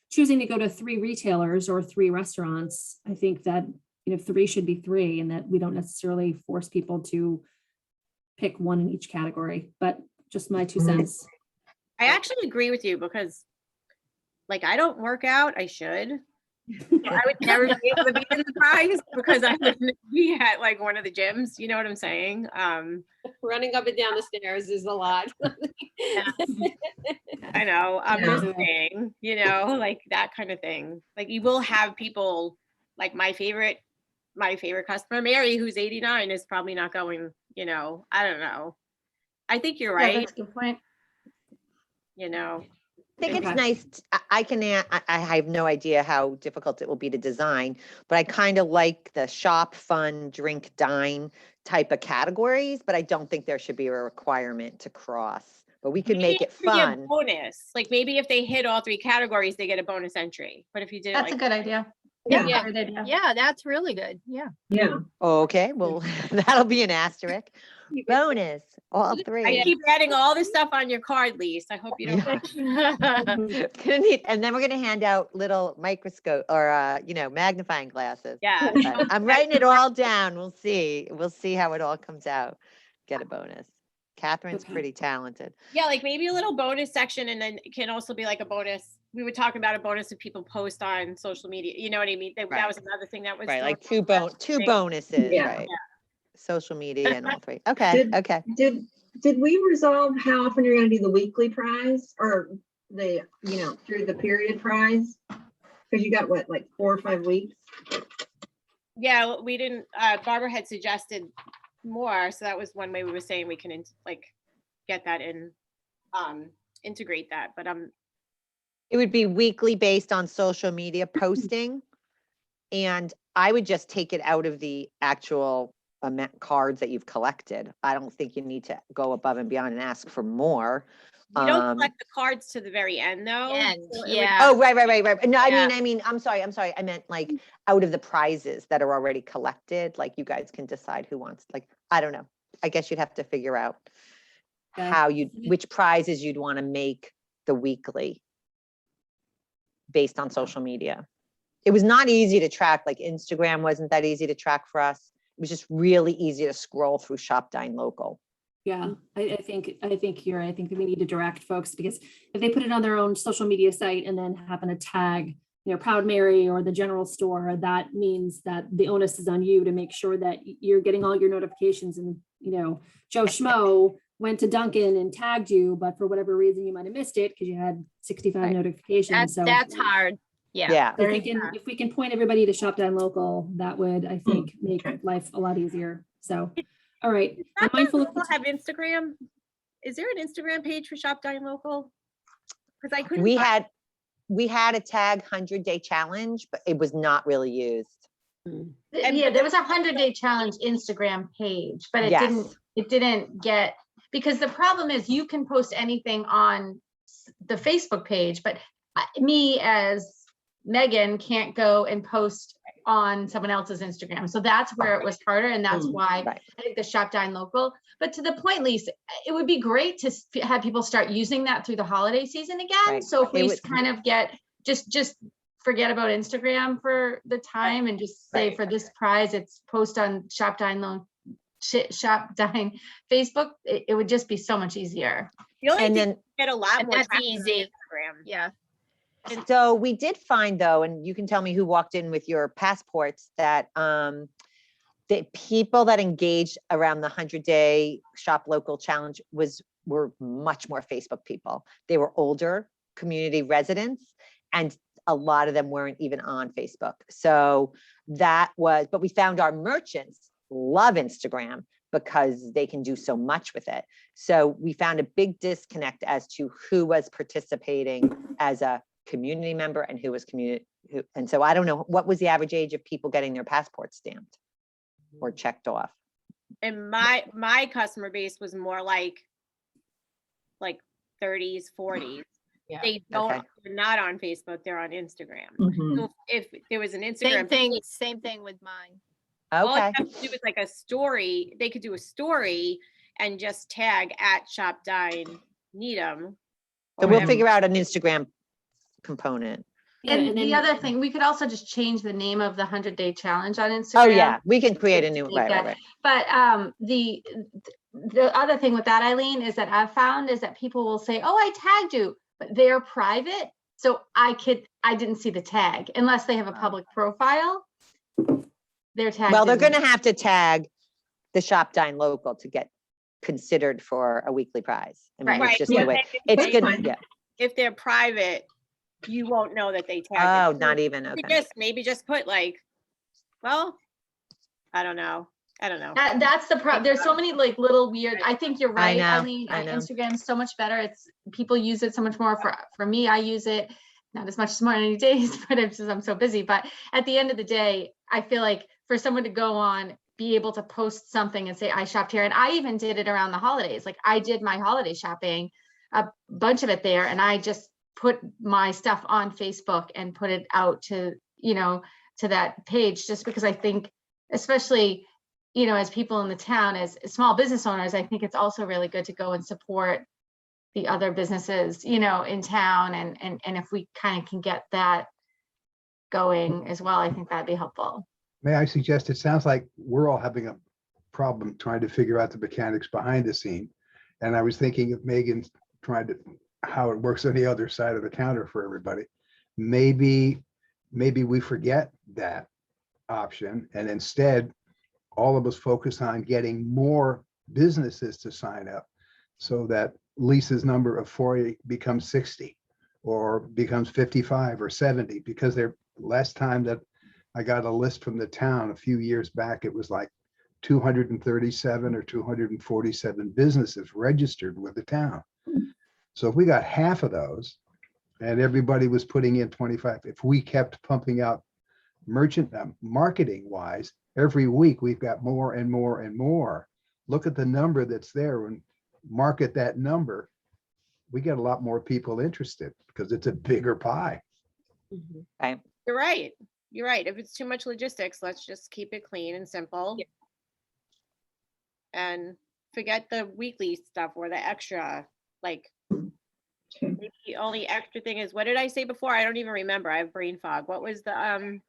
choosing to go to 3 retailers or 3 restaurants, I think that 3 should be 3, and that we don't necessarily force people to pick 1 in each category. But just my 2 cents. I actually agree with you because, like, I don't work out. I should. I would never be able to be in the prize because I wouldn't be at like one of the gyms. You know what I'm saying? Running up and down the stairs is a lot. I know. I'm Yeah. just saying, like that kind of thing. Like you will have people like my favorite customer, Mary, who's 89, is probably not going, I don't know. I think you're Yeah, right. that's a good point. think it's Okay. nice. I can, I have no idea how difficult it will be to design, but I kind of like the shop, fun, drink, dine type of categories, but I don't think there should be a requirement to cross, but we can make Maybe it should be a fun. bonus, like maybe if they hit all 3 categories, they get a bonus entry. But if you did it That's a like, good idea. Yeah. Yeah, great idea. Yeah, that's really good. Yeah. Yeah. Okay, well, that'll be an asterisk. Bonus, all I 3. keep adding all this stuff on your card, Lise. I hope you don't. Gonna need, and then we're gonna hand out little microscope or, magnifying glasses. Yeah. But I'm writing it all down. We'll see. We'll see how it all comes out. Get a bonus. Catherine's Okay. pretty talented. Yeah, like maybe a little bonus section, and then it can also be like a bonus. We were talking about a bonus if people post on social media. You know what I mean? That Right. was another thing that was Right, like thrown out. two bonuses, Yeah. right? Social media and all 3. Okay, Did- okay. Did we resolve how often you're gonna do the weekly prize or the, through the period prize? Because you got what, like 4 or 5 weeks? Yeah, we didn't. Barbara had suggested more, so that was one way we were saying we can get that in, integrate that. But It would be weekly based on social media posting. And I would just take it out of the actual cards that you've collected. I don't think you need to go above and beyond and ask for more. you don't collect the cards to the very end, though. And so it would- yeah. Oh, right. No, Yeah. I mean, I'm sorry. I meant like out of the prizes that are already collected, like you guys can decide who wants, like, I don't know. I guess you'd have to figure out Okay. which prizes you'd want to make the weekly based on social media. It was not easy to track, like Instagram wasn't that easy to track for us. It was just really easy to scroll through Shop, Dine, Local. Yeah, I think you're right. I think that we need to direct folks, because if they put it on their own social media site and then happen to tag, Proud Mary or the general store, that means that the onus is on you to make sure that you're getting all your notifications, and, Joe Schmo went to Dunkin' and tagged you, but for whatever reason you might have missed it because you had 65 Right. notifications. So That's hard. Yeah. Yeah. if we can point everybody to Shop Down Local, that would, I think, make life a lot easier. So, all right. I'm Shop Dine mindful of Local have Instagram. Is there an Instagram page for Shop Dine Local? Because I couldn't. We find- had a tag 100-day challenge, but it was not really used. Yeah, there was a 100-day challenge Instagram page, but Yes. it didn't get, because the problem is you can post anything on the Facebook page, but me as Megan can't go and post on someone else's Instagram. So that's where it was harder. And that's why Right. I think the Shop Dine Local, but to the point, Lisa, it would be great to have people start using that through the holiday season again. Right. So if It we would- kind of get, just forget about Instagram for the time and just say Right. for this prize, it's post on Shop Dine Facebook, it would just be so much easier. The only And thing then, get a lot And more that's traction on easy. Instagram. Yeah. so we did find though, and you can tell me who walked in with your passports, that the people that engaged around the 100-day Shop Local challenge were much more Facebook people. They were older community residents, and a lot of them weren't even on Facebook. So but we found our merchants love Instagram because they can do so much with it. So we found a big disconnect as to who was participating as a community member and who was and so I don't know, what was the average age of people getting their passports stamped or checked off? And my customer base was more like 30s, 40s. Yeah. They they're not on Facebook, they're on Instagram. Mhm. So if there was an Same Instagram thing, same thing with mine. all you Okay, have to do is like a story. They could do a story and just tag at Shop Dine Needham. so we'll figure out an Instagram component. Yeah, And and the then- other thing, we could also just change the name of the 100-day challenge on Instagram. Oh yeah, we can create a new, Like that. right. But the other thing with that, Eileen, is that I've found is that people will say, oh, I tagged you, but they're private. So I didn't see the tag unless they have a public profile. Their tag. Well, they're didn't- gonna have to tag the Shop Dine Local to get considered for a weekly prize. I mean, Right. it's just Yeah. the way, it's That's good, fine. yeah. If they're private, you won't know that they tagged. Oh, it. not even, You okay. maybe just put well, I don't know. I don't know. That's the problem. There's so many like little weird, I think you're right, know, Eileen, I know. Instagram's so much better. People use it so much more. For me, I use it not as much as more any days, but I'm so busy. But at the end of the day, I feel like for someone to go on, be able to post something and say, I shopped here. And I even did it around the holidays. Like I did my holiday shopping, a bunch of it there. And I just put my stuff on Facebook and put it out to, to that page, just because I think, especially, as people in the town, as small business owners, I think it's also really good to go and support the other businesses, in town. And if we kind of can get that going as well, I think that'd be helpful. May I suggest, it sounds like we're all having a problem trying to figure out the mechanics behind the scene. And I was thinking if Megan tried to, how it works on the other side of the counter for everybody. Maybe we forget that option and instead all of us focus on getting more businesses to sign up so that Lisa's number of 40 becomes 60 or becomes 55 or 70, because last time that I got a list from the town a few years back, it was like 237 or 247 businesses registered with the town. So if we got half of those and everybody was putting in 25, if we kept pumping out marketing wise, every week we've got more and more and more. Look at the number that's there and market that number. We get a lot more people interested because it's a bigger pie. Okay. You're right. You're right. If it's too much logistics, let's just keep it clean and simple. Yeah. And forget the weekly stuff or the extra, like maybe the only extra thing is, what did I say before? I don't even remember. I have brain fog. What was the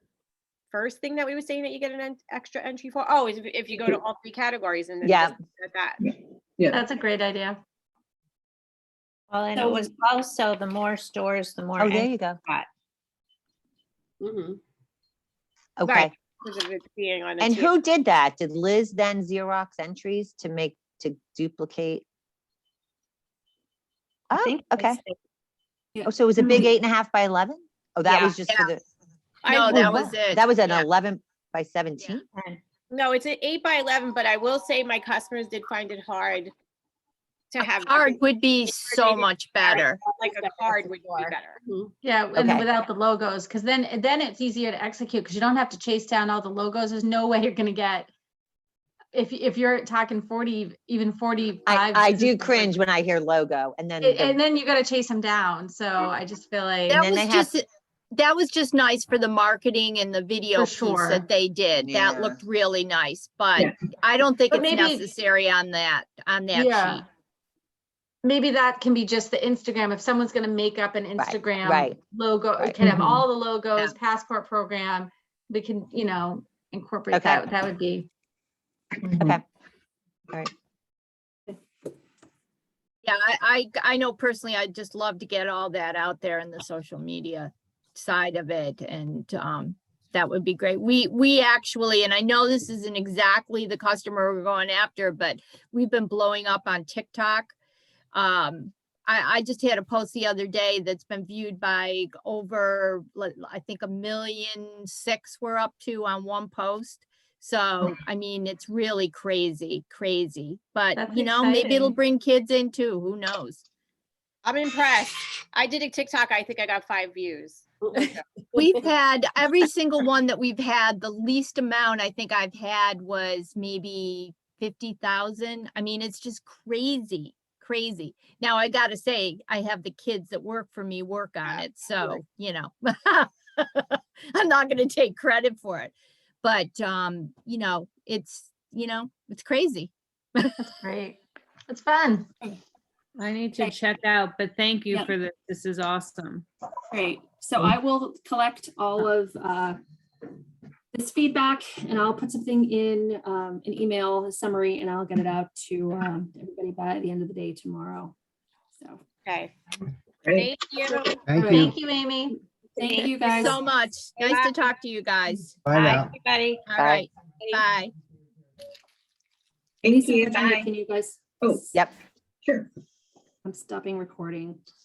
first thing that we were saying that you get an extra entry for? Oh, is if you go to all 3 categories and then Yeah. just at that. Yeah. That's a great idea. Well, and it So- was also the more stores, the more. Oh, there entry you go. got. Mhm. Okay. Right, because of it being on a And tier. who did that? Did Liz then Xerox entries to duplicate? I Oh, think okay. it's- Oh, so it was a big 8.5 by 11? Oh, that Yeah. was just for the, No, I- that oh, was wow. it. That was an Yeah. 11 by 17? No, it's an 8 by 11, but I will say my customers did find it hard to have. Card would be so did much better. Like a card would be better. Yeah, and Okay. without the logos, because then it's easier to execute because you don't have to chase down all the logos. There's no way you're gonna get, if you're talking 40, even 45. I do businesses, cringe when I hear logo and then, and then you gotta chase them down. So I just feel like, That then was they have- that was just nice for the marketing and the video For piece sure. that they did. Yeah. That looked really nice, but Yeah. I don't think But it's maybe- necessary on that yeah. sheet. Maybe that can be just the Instagram. If someone's gonna make up an Instagram right. logo, it Right. can have Mhm. all the logos, Yeah. passport program. We can, incorporate Okay. that. That would be. Okay. All right. Yeah, I know personally, I'd just love to get all that out there in the social media side of it, and that would be great. We actually, and I know this isn't exactly the customer we're going after, but we've been blowing up on TikTok. I just had a post the other day that's been viewed by over, I think 1.6 million we're up to on one post. So, I mean, it's really crazy. But, That's maybe it'll exciting. bring kids in too. Who knows? I'm impressed. I did a TikTok. I think I got 5 views. We've had every single one that we've had, the least amount I think I've had was maybe 50,000. I mean, it's just crazy. Now I gotta say, I have the kids that work for me work on it. So, I'm not gonna take credit for it. But it's crazy. Great. It's fun. I need to check out, but thank you Yep. for this. This is awesome. Great. So I will collect all of this feedback and I'll put something in an email summary and I'll get it out to everybody by the end of the day tomorrow. So Okay. Great. Thank you. Thank you. Thank you, Amy. thank you guys. So much. Nice to talk to you guys. Bye now. Everybody. All Bye. right. Bye. Thank Lisa, you. Virginia, can you guys? Oh. Yep. Sure. I'm stopping recording.